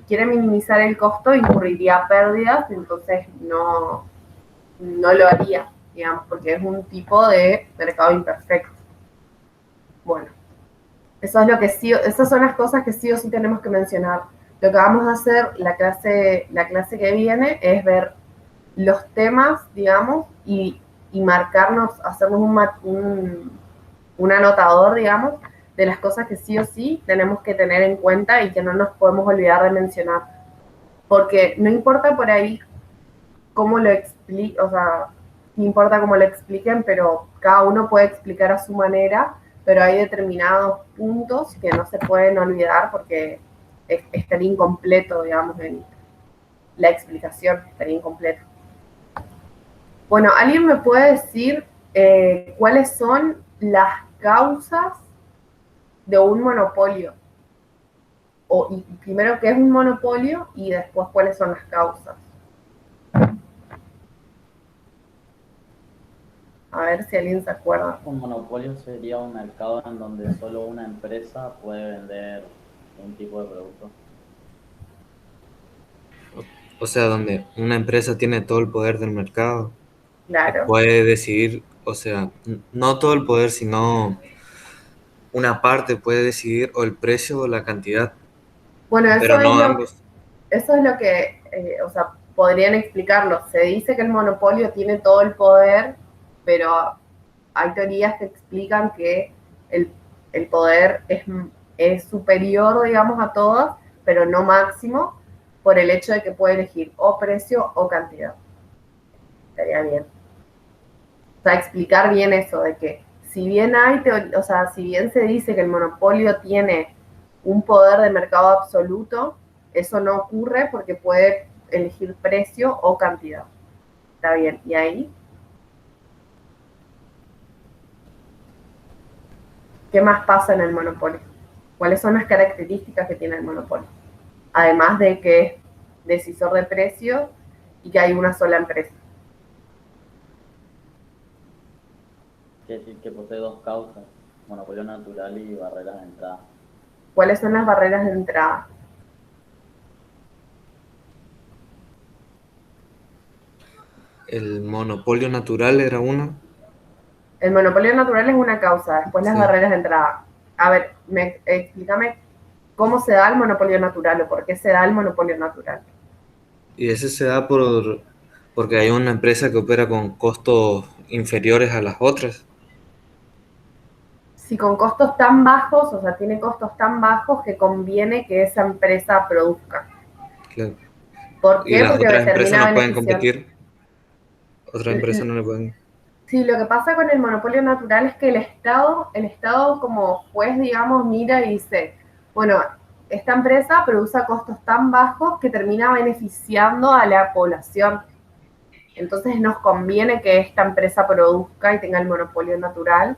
quiere minimizar el costo, incurriría pérdidas, entonces no lo haría, digamos, porque es un tipo de mercado imperfecto. Bueno, eso es lo que sí, esas son las cosas que sí o sí tenemos que mencionar. Lo que vamos a hacer la clase que viene es ver los temas, digamos, y marcarnos, hacernos un anotador, digamos, de las cosas que sí o sí tenemos que tener en cuenta y que no nos podemos olvidar de mencionar. Porque no importa por ahí cómo lo expliquen, o sea, no importa cómo lo expliquen, pero cada uno puede explicar a su manera, pero hay determinados puntos que no se pueden olvidar porque estaría incompleto, digamos, en la explicación, estaría incompleta. Bueno, ¿alguien me puede decir cuáles son las causas de un monopolio? Y primero, ¿qué es un monopolio? Y después, ¿cuáles son las causas? A ver si alguien se acuerda. Un monopolio sería un mercado en donde solo una empresa puede vender un tipo de producto. O sea, donde una empresa tiene todo el poder del mercado y Claro. puede decidir, o sea, no todo el poder, sino una parte puede decidir o el precio o la cantidad, Bueno, pero no ambos. eso es lo que, o sea, podrían explicarlo. Se dice que el monopolio tiene todo el poder, pero hay teorías que explican que el poder es superior, digamos, a todas, pero no máximo, por el hecho de que puede elegir o precio o cantidad. Estaría bien. O sea, explicar bien eso, de que si bien o sea, si bien se dice que el monopolio tiene un poder de mercado absoluto, eso no ocurre porque puede elegir precio o cantidad. Está bien, ¿y ahí? ¿Qué más pasa en el monopolio? ¿Cuáles son las características que tiene el monopolio? Además de que es decisor de precio y que hay una sola empresa. Quiere decir que posee dos causas, monopolio natural y barreras de entrada. ¿Cuáles son las barreras de entrada? El monopolio natural era una. El monopolio natural es una causa, después las Sí. barreras de entrada. A ver, explícame cómo se da el monopolio natural o por qué se da el monopolio natural. Y ese se da porque hay una empresa que opera con costos inferiores a las otras. Si con costos tan bajos, o sea, tiene costos tan bajos que conviene que esa empresa produzca. Claro. ¿Por Y qué? las Porque otras empresas termina no pueden beneficiando. competir. Otras empresas no le pueden. Sí, lo que pasa con el monopolio natural es que el Estado como juez, digamos, mira y dice, bueno, esta empresa produce a costos tan bajos que termina beneficiando a la población. Entonces nos conviene que esta empresa produzca y tenga el monopolio natural.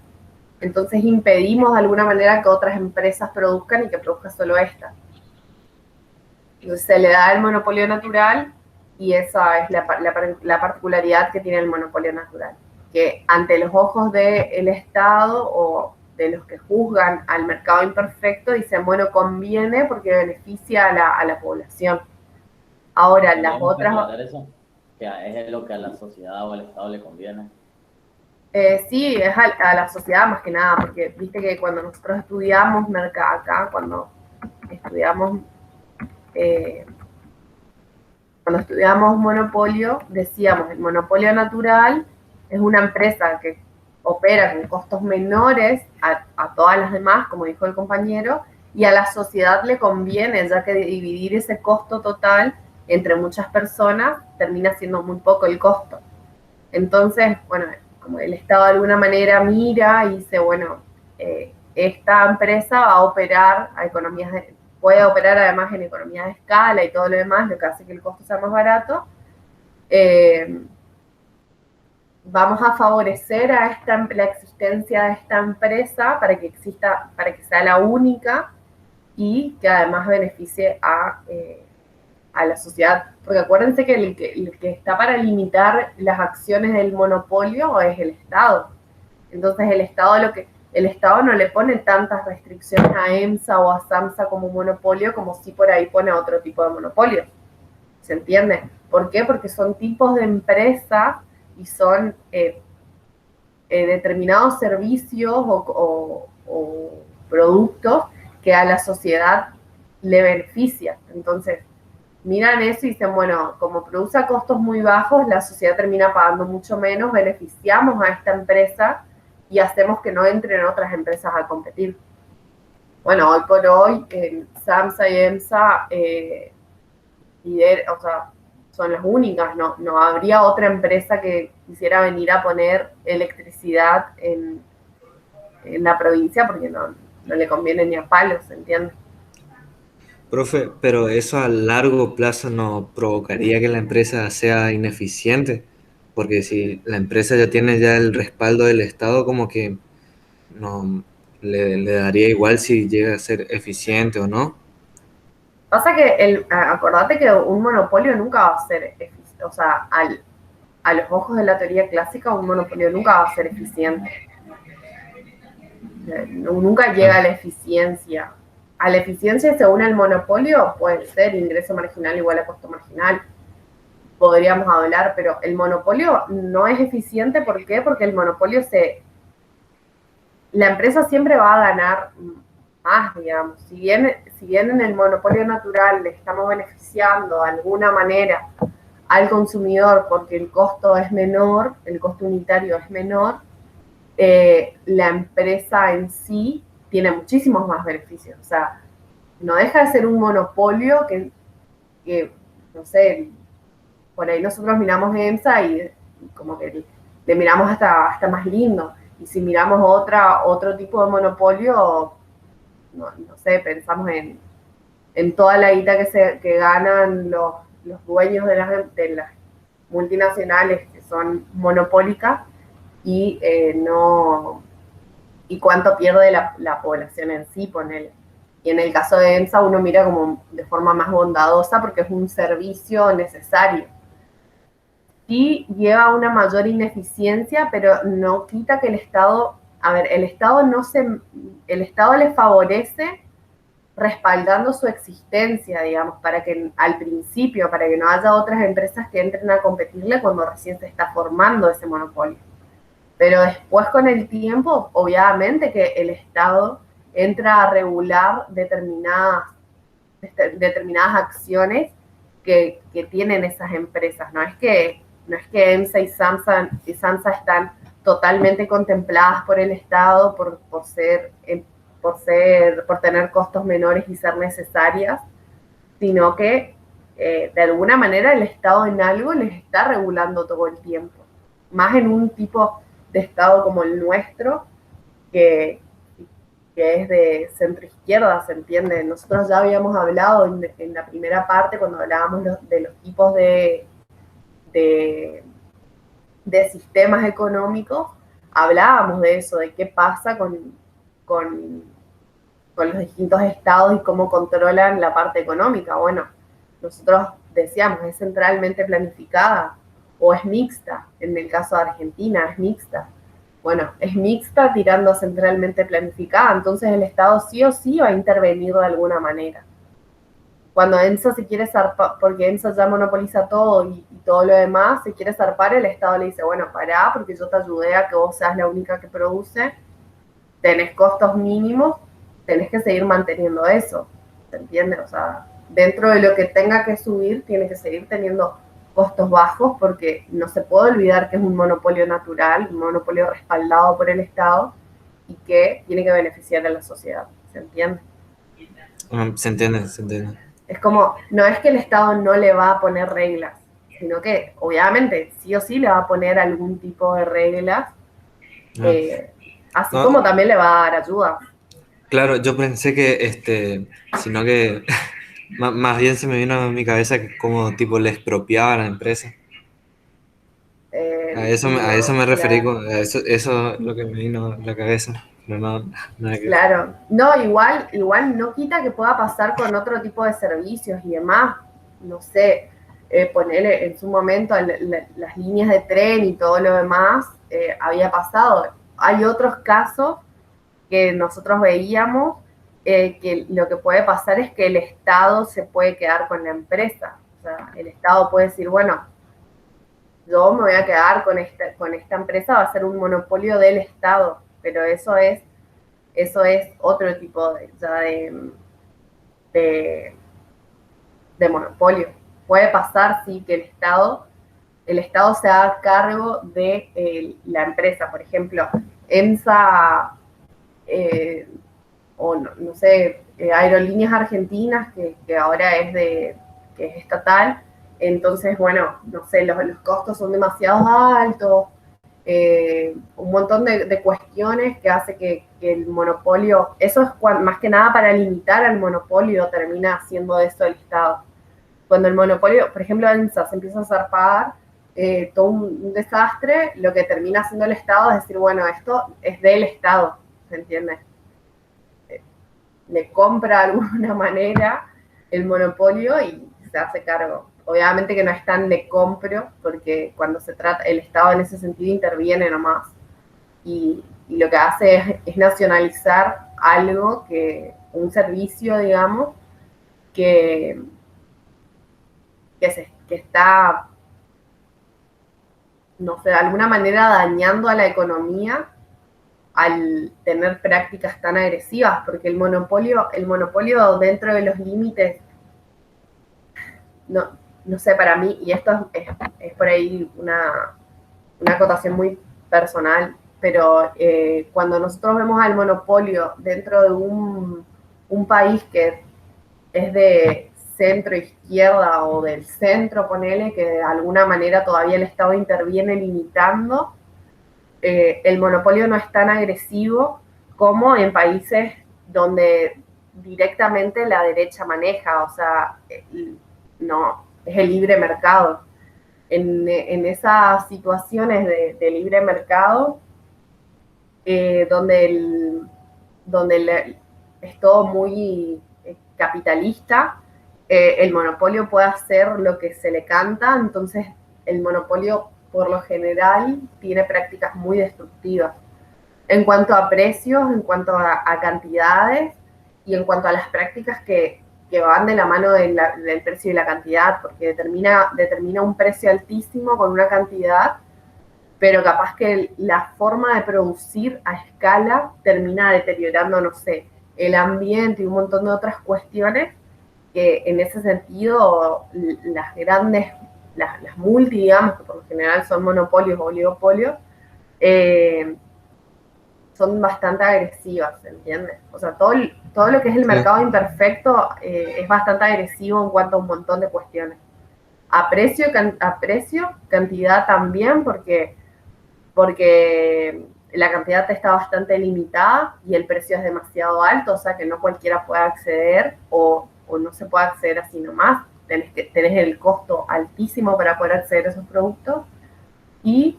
Entonces impedimos de alguna manera que otras empresas produzcan y que produzca solo esta. Entonces se le da el monopolio natural y esa es la particularidad que tiene el monopolio natural. Que ante los ojos del Estado o de los que juzgan al mercado imperfecto dicen, bueno, conviene porque beneficia a la población. Ahora, las otras... aclarar eso? Que es lo que a la sociedad o al Estado le conviene. Sí, es a la sociedad más que nada, porque viste que cuando nosotros estudiamos mercado acá, cuando estudiamos monopolio, decíamos, el monopolio natural es una empresa que opera con costos menores a todas las demás, como dijo el compañero, y a la sociedad le conviene, ya que dividir ese costo total entre muchas personas termina siendo muy poco el costo. Entonces, bueno, como el Estado de alguna manera mira y dice, bueno, esta empresa va a operar a puede operar además en economías de escala y todo lo demás, lo que hace que el costo sea más barato. Vamos a favorecer la existencia de esta empresa para que exista, para que sea la única y que además beneficie a la sociedad. Porque acuérdense que el que está para limitar las acciones del monopolio es el Estado. Entonces el Estado el Estado no le pone tantas restricciones a EMSA o a SAMSA como monopolio como si por ahí pone otro tipo de monopolio. ¿Se entiende? ¿Por qué? Porque son tipos de empresas y son determinados servicios o productos que a la sociedad le beneficia. Entonces, miran eso y dicen, bueno, como produce a costos muy bajos, la sociedad termina pagando mucho menos, beneficiamos a esta empresa y hacemos que no entren otras empresas a competir. Bueno, hoy por hoy, SAMSA y EMSA, o sea, son las únicas, no habría otra empresa que quisiera venir a poner electricidad en la provincia porque no le conviene ni a palos, ¿entiendes? Profe, pero eso a largo plazo no provocaría que la empresa sea ineficiente, porque si la empresa ya tiene ya el respaldo del Estado, como que no le daría igual si llega a ser eficiente o no. Pasa que acordate que un monopolio nunca va a ser eficiente, o sea, a los ojos de la teoría clásica, un monopolio nunca va a ser eficiente. Nunca llega a la eficiencia. A la eficiencia, según el monopolio, puede ser ingreso marginal igual a costo marginal. Podríamos hablar, pero el monopolio no es eficiente. ¿Por qué? Porque el monopolio la empresa siempre va a ganar más, digamos. Si bien en el monopolio natural le estamos beneficiando de alguna manera al consumidor porque el costo es menor, el costo unitario es menor, la empresa en sí tiene muchísimos más beneficios. O sea, no deja de ser un monopolio que no sé, por ahí nosotros miramos EMSA y como que le miramos hasta más lindo. Y si miramos otro tipo de monopolio, no sé, pensamos en toda la guita que ganan los dueños de las multinacionales que son monopólicas y y cuánto pierde la población en sí, ponele. Y en el caso de EMSA uno mira como de forma más bondadosa porque es un servicio necesario. Sí lleva una mayor ineficiencia, pero no quita que el Estado, a ver, el Estado le favorece respaldando su existencia, digamos, para que al principio, para que no haya otras empresas que entren a competirle cuando recién se está formando ese monopolio. Pero después con el tiempo, obviamente que el Estado entra a regular determinadas acciones que tienen esas empresas. No es que EMSA y SAMSA están totalmente contempladas por el Estado por tener costos menores y ser necesarias, sino que de alguna manera el Estado en algo les está regulando todo el tiempo. Más en un tipo de Estado como el nuestro, que es de centro-izquierda, ¿se entiende? Nosotros ya habíamos hablado en la primera parte, cuando hablábamos de los tipos de sistemas económicos, hablábamos de eso, de qué pasa con los distintos estados y cómo controlan la parte económica. Bueno, nosotros decíamos, ¿es centralmente planificada o es mixta? En el caso de Argentina, es mixta. Bueno, es mixta tirando a centralmente planificada, entonces el Estado sí o sí va a intervenir de alguna manera. Cuando EMSA se quiere zarpar, porque EMSA ya monopoliza todo y todo lo demás, se quiere zarpar, el Estado le dice, bueno, pará, porque yo te ayudé a que vos seas la única que produce, tenés costos mínimos, tenés que seguir manteniendo eso, ¿se entiende? O sea, dentro de lo que tenga que subir, tiene que seguir teniendo costos bajos, porque no se puede olvidar que es un monopolio natural, un monopolio respaldado por el Estado y que tiene que beneficiar a la sociedad, ¿se entiende? Se entiende, se entiende. Es como, no es que el Estado no le va a poner reglas, sino que obviamente sí o sí le va a poner algún tipo de reglas, así como también le va a dar ayuda. Claro, yo pensé que, sino que más bien se me vino a mi cabeza que como tipo le expropiaba a la empresa. A eso me referí, claro. a eso es lo que me vino a la cabeza. Pero no, nada que... Claro, no, igual no quita que pueda pasar con otro tipo de servicios y demás, no sé, ponerle en su momento las líneas de tren y todo lo demás, había pasado. Hay otros casos que nosotros veíamos, que lo que puede pasar es que el Estado se puede quedar con la empresa. O sea, el Estado puede decir, bueno, yo me voy a quedar con esta empresa, va a ser un monopolio del Estado, pero eso es otro tipo de, de monopolio. Puede pasar, sí, que el Estado se haga cargo de la empresa. Por ejemplo, EMSA, o no sé, Aerolíneas Argentinas, que ahora que es estatal. Entonces, bueno, no sé, los costos son demasiado altos, un montón de cuestiones que hace que el monopolio, eso es más que nada para limitar al monopolio, termina haciendo eso el Estado. Cuando el monopolio, por ejemplo, EMSA se empieza a zarpar, todo un desastre, lo que termina haciendo el Estado es decir, bueno, esto es del Estado, ¿se entiende? Le compra de alguna manera el monopolio y se hace cargo. Obviamente que no es tan de compro, porque cuando se trata, el Estado en ese sentido interviene nomás. Y lo que hace es nacionalizar algo, un servicio, digamos, que, que está, no sé, de alguna manera dañando a la economía al tener prácticas tan agresivas, porque el monopolio dentro de los límites, no sé, para mí, y esto es por ahí una acotación muy personal, pero cuando nosotros vemos al monopolio dentro de un país que es de centro izquierda o del centro, ponele, que de alguna manera todavía el Estado interviene limitando, el monopolio no es tan agresivo como en países donde directamente la derecha maneja, o sea, no, es el libre mercado. En esas situaciones de libre mercado, donde es todo muy capitalista, el monopolio puede hacer lo que se le canta, entonces el monopolio por lo general tiene prácticas muy destructivas en cuanto a precios, en cuanto a cantidades y en cuanto a las prácticas que van de la mano del precio y la cantidad, porque determina un precio altísimo con una cantidad, pero capaz que la forma de producir a escala termina deteriorando, no sé, el ambiente y un montón de otras cuestiones que en ese sentido las grandes, las multi, digamos, que por lo general son monopolios o oligopolios, son bastante agresivas, ¿entiendes? O sea, todo lo que es el mercado imperfecto es bastante agresivo en cuanto a un montón de cuestiones. A precio, cantidad también, porque la cantidad está bastante limitada y el precio es demasiado alto, o sea que no cualquiera puede acceder o no se puede acceder así nomás. Tenés el costo altísimo para poder acceder a esos productos y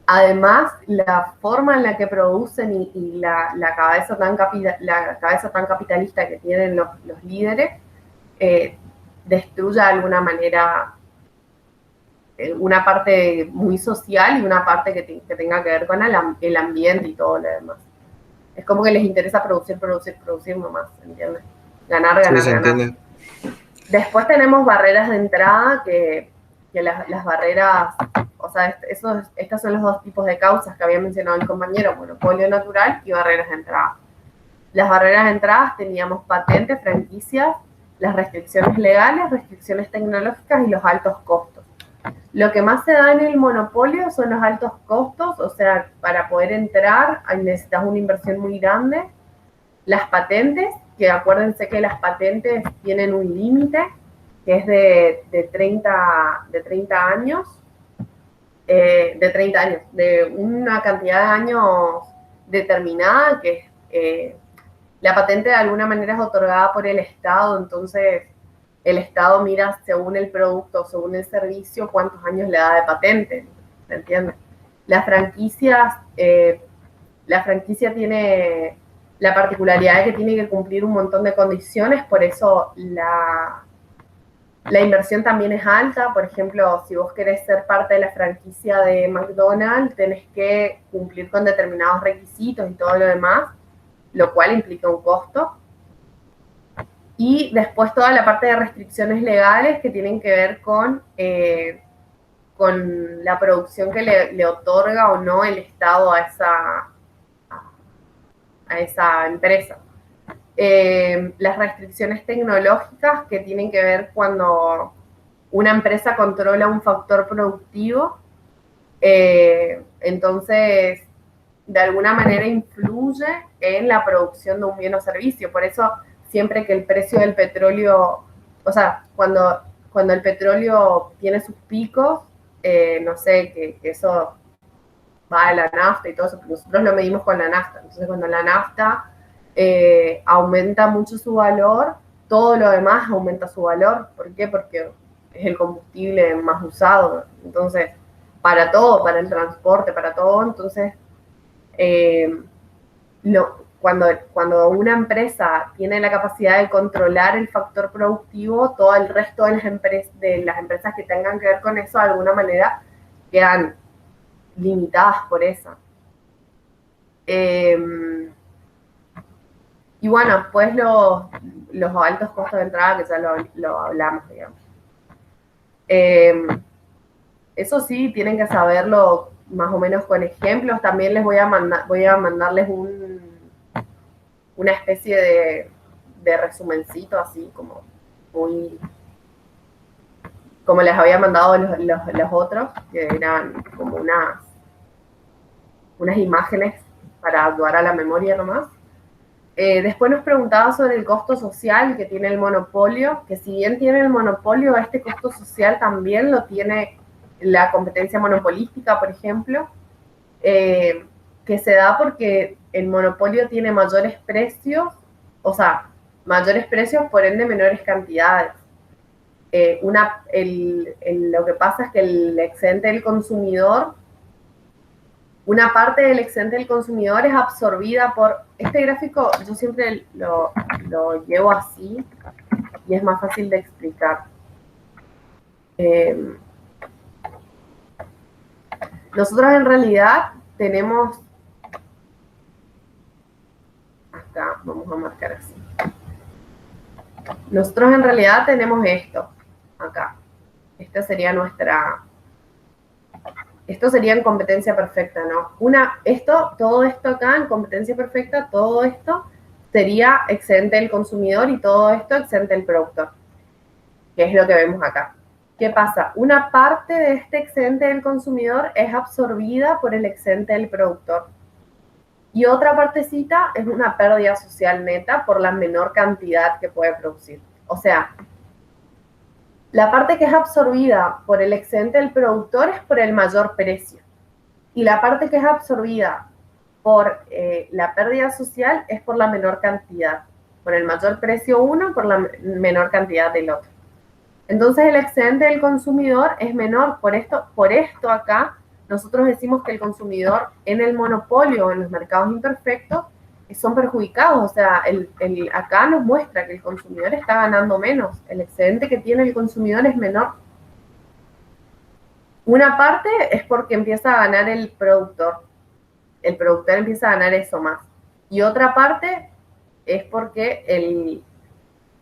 además la forma en la que producen y la cabeza tan capitalista que tienen los líderes destruye de alguna manera una parte muy social y una parte que tenga que ver con el ambiente y todo lo demás. Es como que les interesa producir nomás, ¿entiendes? Ganar. Sí, se entiende. Después tenemos barreras de entrada que las barreras, o sea, estos son los dos tipos de causas que había mencionado el compañero, monopolio natural y barreras de entrada. Las barreras de entrada teníamos patentes, franquicias, las restricciones legales, restricciones tecnológicas y los altos costos. Lo que más se da en el monopolio son los altos costos, o sea, para poder entrar necesitas una inversión muy grande. Las patentes, que acuérdense que las patentes tienen un límite, que es de 30 años, de una cantidad de años determinada, que la patente de alguna manera es otorgada por el Estado, entonces el Estado mira según el producto, según el servicio, cuántos años le da de patente, ¿se entiende? Las franquicias, la franquicia tiene la particularidad de que tiene que cumplir un montón de condiciones, por eso la La inversión también es alta. Por ejemplo, si vos querés ser parte de la franquicia de McDonald's, tenés que cumplir con determinados requisitos y todo lo demás, lo cual implica un costo. Y después toda la parte de restricciones legales que tienen que ver con la producción que le otorga o no el Estado a esa empresa. Las restricciones tecnológicas que tienen que ver cuando una empresa controla un factor productivo, entonces de alguna manera influye en la producción de un bien o servicio. Por eso siempre que el precio del petróleo, o sea, cuando el petróleo tiene sus picos, no sé, que eso va a la nafta y todo eso, porque nosotros lo medimos con la nafta. Entonces cuando la nafta aumenta mucho su valor, todo lo demás aumenta su valor. ¿Por qué? Porque es el combustible más usado. Entonces, para todo, para el transporte, para todo, entonces cuando una empresa tiene la capacidad de controlar el factor productivo, todo el resto de las empresas que tengan que ver con eso, de alguna manera, quedan limitadas por eso. Y bueno, después los altos costos de entrada, que ya lo hablamos, digamos. Eso sí, tienen que saberlo más o menos con ejemplos. También les voy a mandarles una especie de resumencito, así como muy, como les había mandado los otros, que eran como unas imágenes para ayudar a la memoria nomás. Después nos preguntaba sobre el costo social que tiene el monopolio, que si bien tiene el monopolio, este costo social también lo tiene la competencia monopolística, por ejemplo, que se da porque el monopolio tiene mayores precios, o sea, mayores precios, por ende menores cantidades. Lo que pasa es que el excedente del consumidor, una parte del excedente del consumidor es absorbida por... Este gráfico yo siempre lo llevo así y es más fácil de explicar. Nosotros en realidad tenemos... Acá vamos a marcar así. Nosotros en realidad tenemos esto, acá. Esta sería nuestra... Esto sería en competencia perfecta, ¿no? Todo esto acá en competencia perfecta, todo esto sería excedente del consumidor y todo esto excedente del productor, que es lo que vemos acá. ¿Qué pasa? Una parte de este excedente del consumidor es absorbida por el excedente del productor. Y otra partecita es una pérdida social neta por la menor cantidad que puede producir. O sea, la parte que es absorbida por el excedente del productor es por el mayor precio. Y la parte que es absorbida por la pérdida social es por la menor cantidad. Por el mayor precio uno, por la menor cantidad del otro. Entonces el excedente del consumidor es menor. Por esto acá, nosotros decimos que el consumidor en el monopolio, en los mercados imperfectos, son perjudicados. O sea, acá nos muestra que el consumidor está ganando menos. El excedente que tiene el consumidor es menor. Una parte es porque empieza a ganar el productor. El productor empieza a ganar eso más. Y otra parte es porque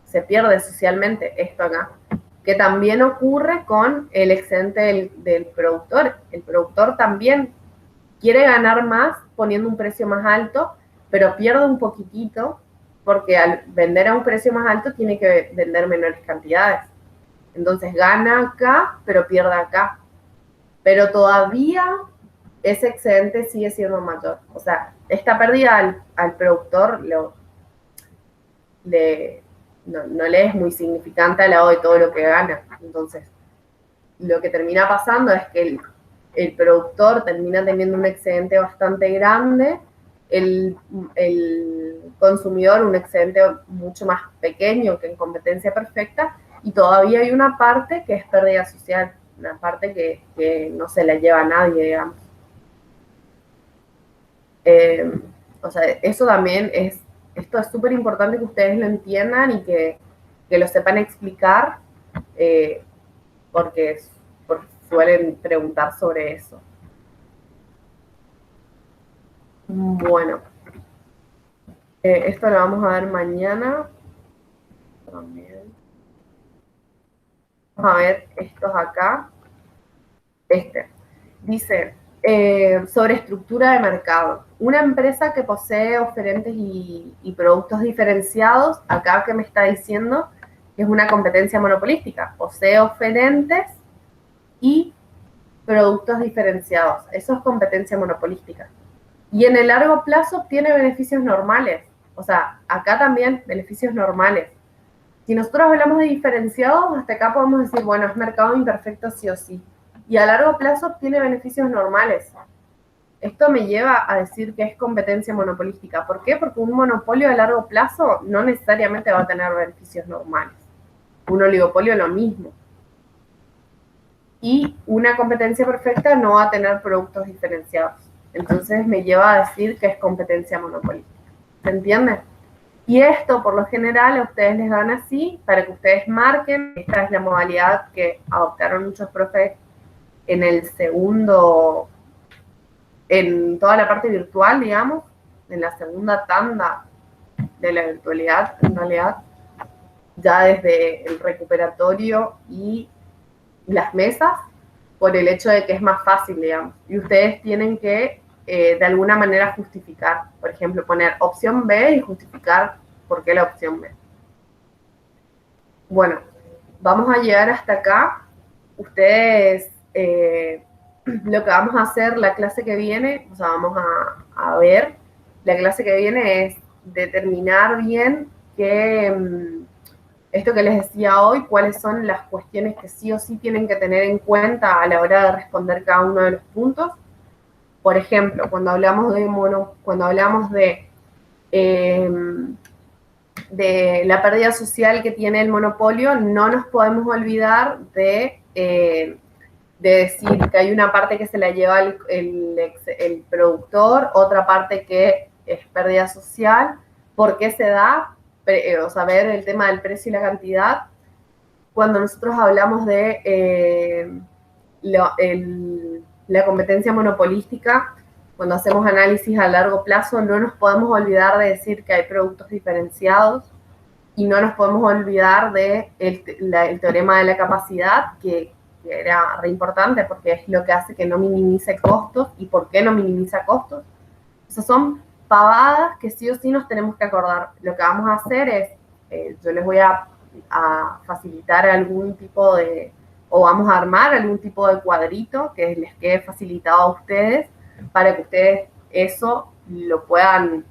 se pierde socialmente esto acá, que también ocurre con el excedente del productor. El productor también quiere ganar más poniendo un precio más alto, pero pierde un poquitito porque al vender a un precio más alto tiene que vender menores cantidades. Entonces gana acá, pero pierde acá. Pero todavía ese excedente sigue siendo mayor. O sea, esta pérdida al productor no le es muy significante al lado de todo lo que gana. Entonces, lo que termina pasando es que el productor termina teniendo un excedente bastante grande, el consumidor un excedente mucho más pequeño que en competencia perfecta, y todavía hay una parte que es pérdida social, una parte que no se la lleva a nadie, digamos. O sea, eso también esto es súper importante que ustedes lo entiendan y que lo sepan explicar, eh, porque suelen preguntar sobre eso. Bueno, esto lo vamos a ver mañana también. Vamos a ver estos acá. Dice, sobre estructura de mercado. Una empresa que posee oferentes y productos diferenciados, acá que me está diciendo que es una competencia monopolística. Posee oferentes y productos diferenciados. Eso es competencia monopolística. Y en el largo plazo obtiene beneficios normales. O sea, acá también beneficios normales. Si nosotros hablamos de diferenciados, hasta acá podemos decir, bueno, es mercado imperfecto sí o sí. Y a largo plazo obtiene beneficios normales. Esto me lleva a decir que es competencia monopolística. ¿Por qué? Porque un monopolio a largo plazo no necesariamente va a tener beneficios normales. Un oligopolio lo mismo. Y una competencia perfecta no va a tener productos diferenciados. Entonces me lleva a decir que es competencia monopolística. ¿Se entiende? Y esto, por lo general, a ustedes les dan así, para que ustedes marquen. Esta es la modalidad que adoptaron muchos profes en el segundo, en toda la parte virtual, digamos, en la segunda tanda de la virtualidad, en realidad, ya desde el recuperatorio y las mesas, por el hecho de que es más fácil, digamos. Y ustedes tienen que, de alguna manera, justificar. Por ejemplo, poner opción B y justificar por qué la opción B. Bueno, vamos a llegar hasta acá. Ustedes, lo que vamos a hacer la clase que viene, o sea, vamos a ver, la clase que viene es determinar bien que esto que les decía hoy, cuáles son las cuestiones que sí o sí tienen que tener en cuenta a la hora de responder cada uno de los puntos. Por ejemplo, cuando hablamos de la pérdida social que tiene el monopolio, no nos podemos olvidar de decir que hay una parte que se la lleva el productor, otra parte que es pérdida social. ¿Por qué se da? O sea, ver el tema del precio y la cantidad. Cuando nosotros hablamos de la competencia monopolística, cuando hacemos análisis a largo plazo, no nos podemos olvidar de decir que hay productos diferenciados y no nos podemos olvidar de el teorema de la capacidad, que era re importante porque es lo que hace que no minimice costos. ¿Y por qué no minimiza costos? Esas son pavadas que sí o sí nos tenemos que acordar. Lo que vamos a hacer es, yo les voy a facilitar algún tipo de, o vamos a armar algún tipo de cuadrito que les quede facilitado a ustedes, para que ustedes eso lo puedan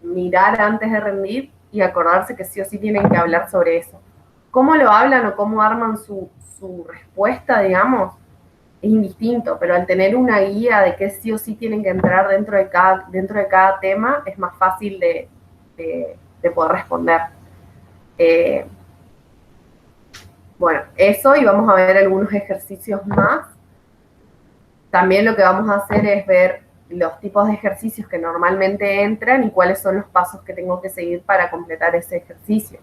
mirar antes de rendir y acordarse que sí o sí tienen que hablar sobre eso. ¿Cómo lo hablan o cómo arman su respuesta, digamos? Es indistinto, pero al tener una guía de qué sí o sí tienen que entrar dentro de cada tema, es más fácil de poder responder. Bueno, eso, y vamos a ver algunos ejercicios más. También lo que vamos a hacer es ver los tipos de ejercicios que normalmente entran y cuáles son los pasos que tengo que seguir para completar ese ejercicio.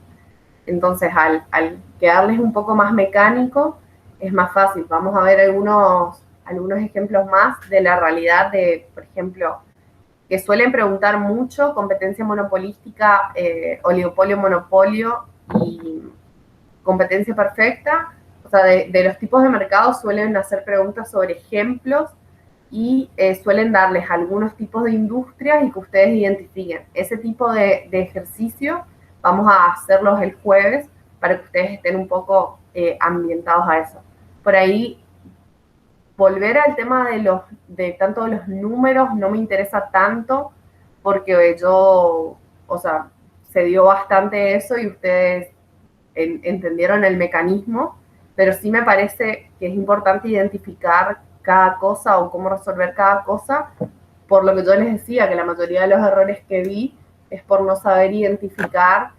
Entonces, al quedarles un poco más mecánico, es más fácil. Vamos a ver algunos ejemplos más de la realidad de, por ejemplo, que suelen preguntar mucho, competencia monopolística, oligopolio, monopolio y competencia perfecta. O sea, de los tipos de mercado suelen hacer preguntas sobre ejemplos y suelen darles algunos tipos de industrias y que ustedes identifiquen. Ese tipo de ejercicio vamos a hacerlos el jueves para que ustedes estén un poco ambientados a eso. Por ahí, volver al tema de tanto de los números no me interesa tanto, porque o sea, se dio bastante eso y ustedes entendieron el mecanismo, pero sí me parece que es importante identificar cada cosa o cómo resolver cada cosa, por lo que yo les decía, que la mayoría de los errores que vi es por no saber identificar,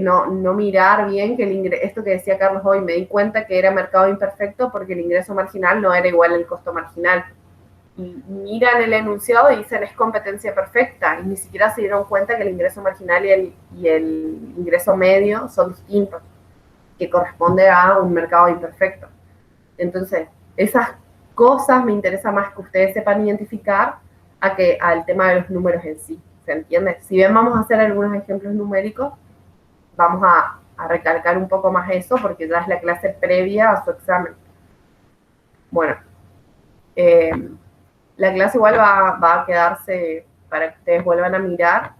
no mirar bien que esto que decía Carlos hoy, me di cuenta que era mercado imperfecto porque el ingreso marginal no era igual al costo marginal. Y miran el enunciado y dicen es competencia perfecta, y ni siquiera se dieron cuenta que el ingreso marginal y el ingreso medio son distintos, que corresponde a un mercado imperfecto. Entonces, esas cosas me interesa más que ustedes sepan identificar a que al tema de los números en sí, ¿se entiende? Si bien vamos a hacer algunos ejemplos numéricos, vamos a recalcar un poco más eso porque ya es la clase previa a su examen. Bueno, la clase igual va a quedarse para que ustedes vuelvan a mirar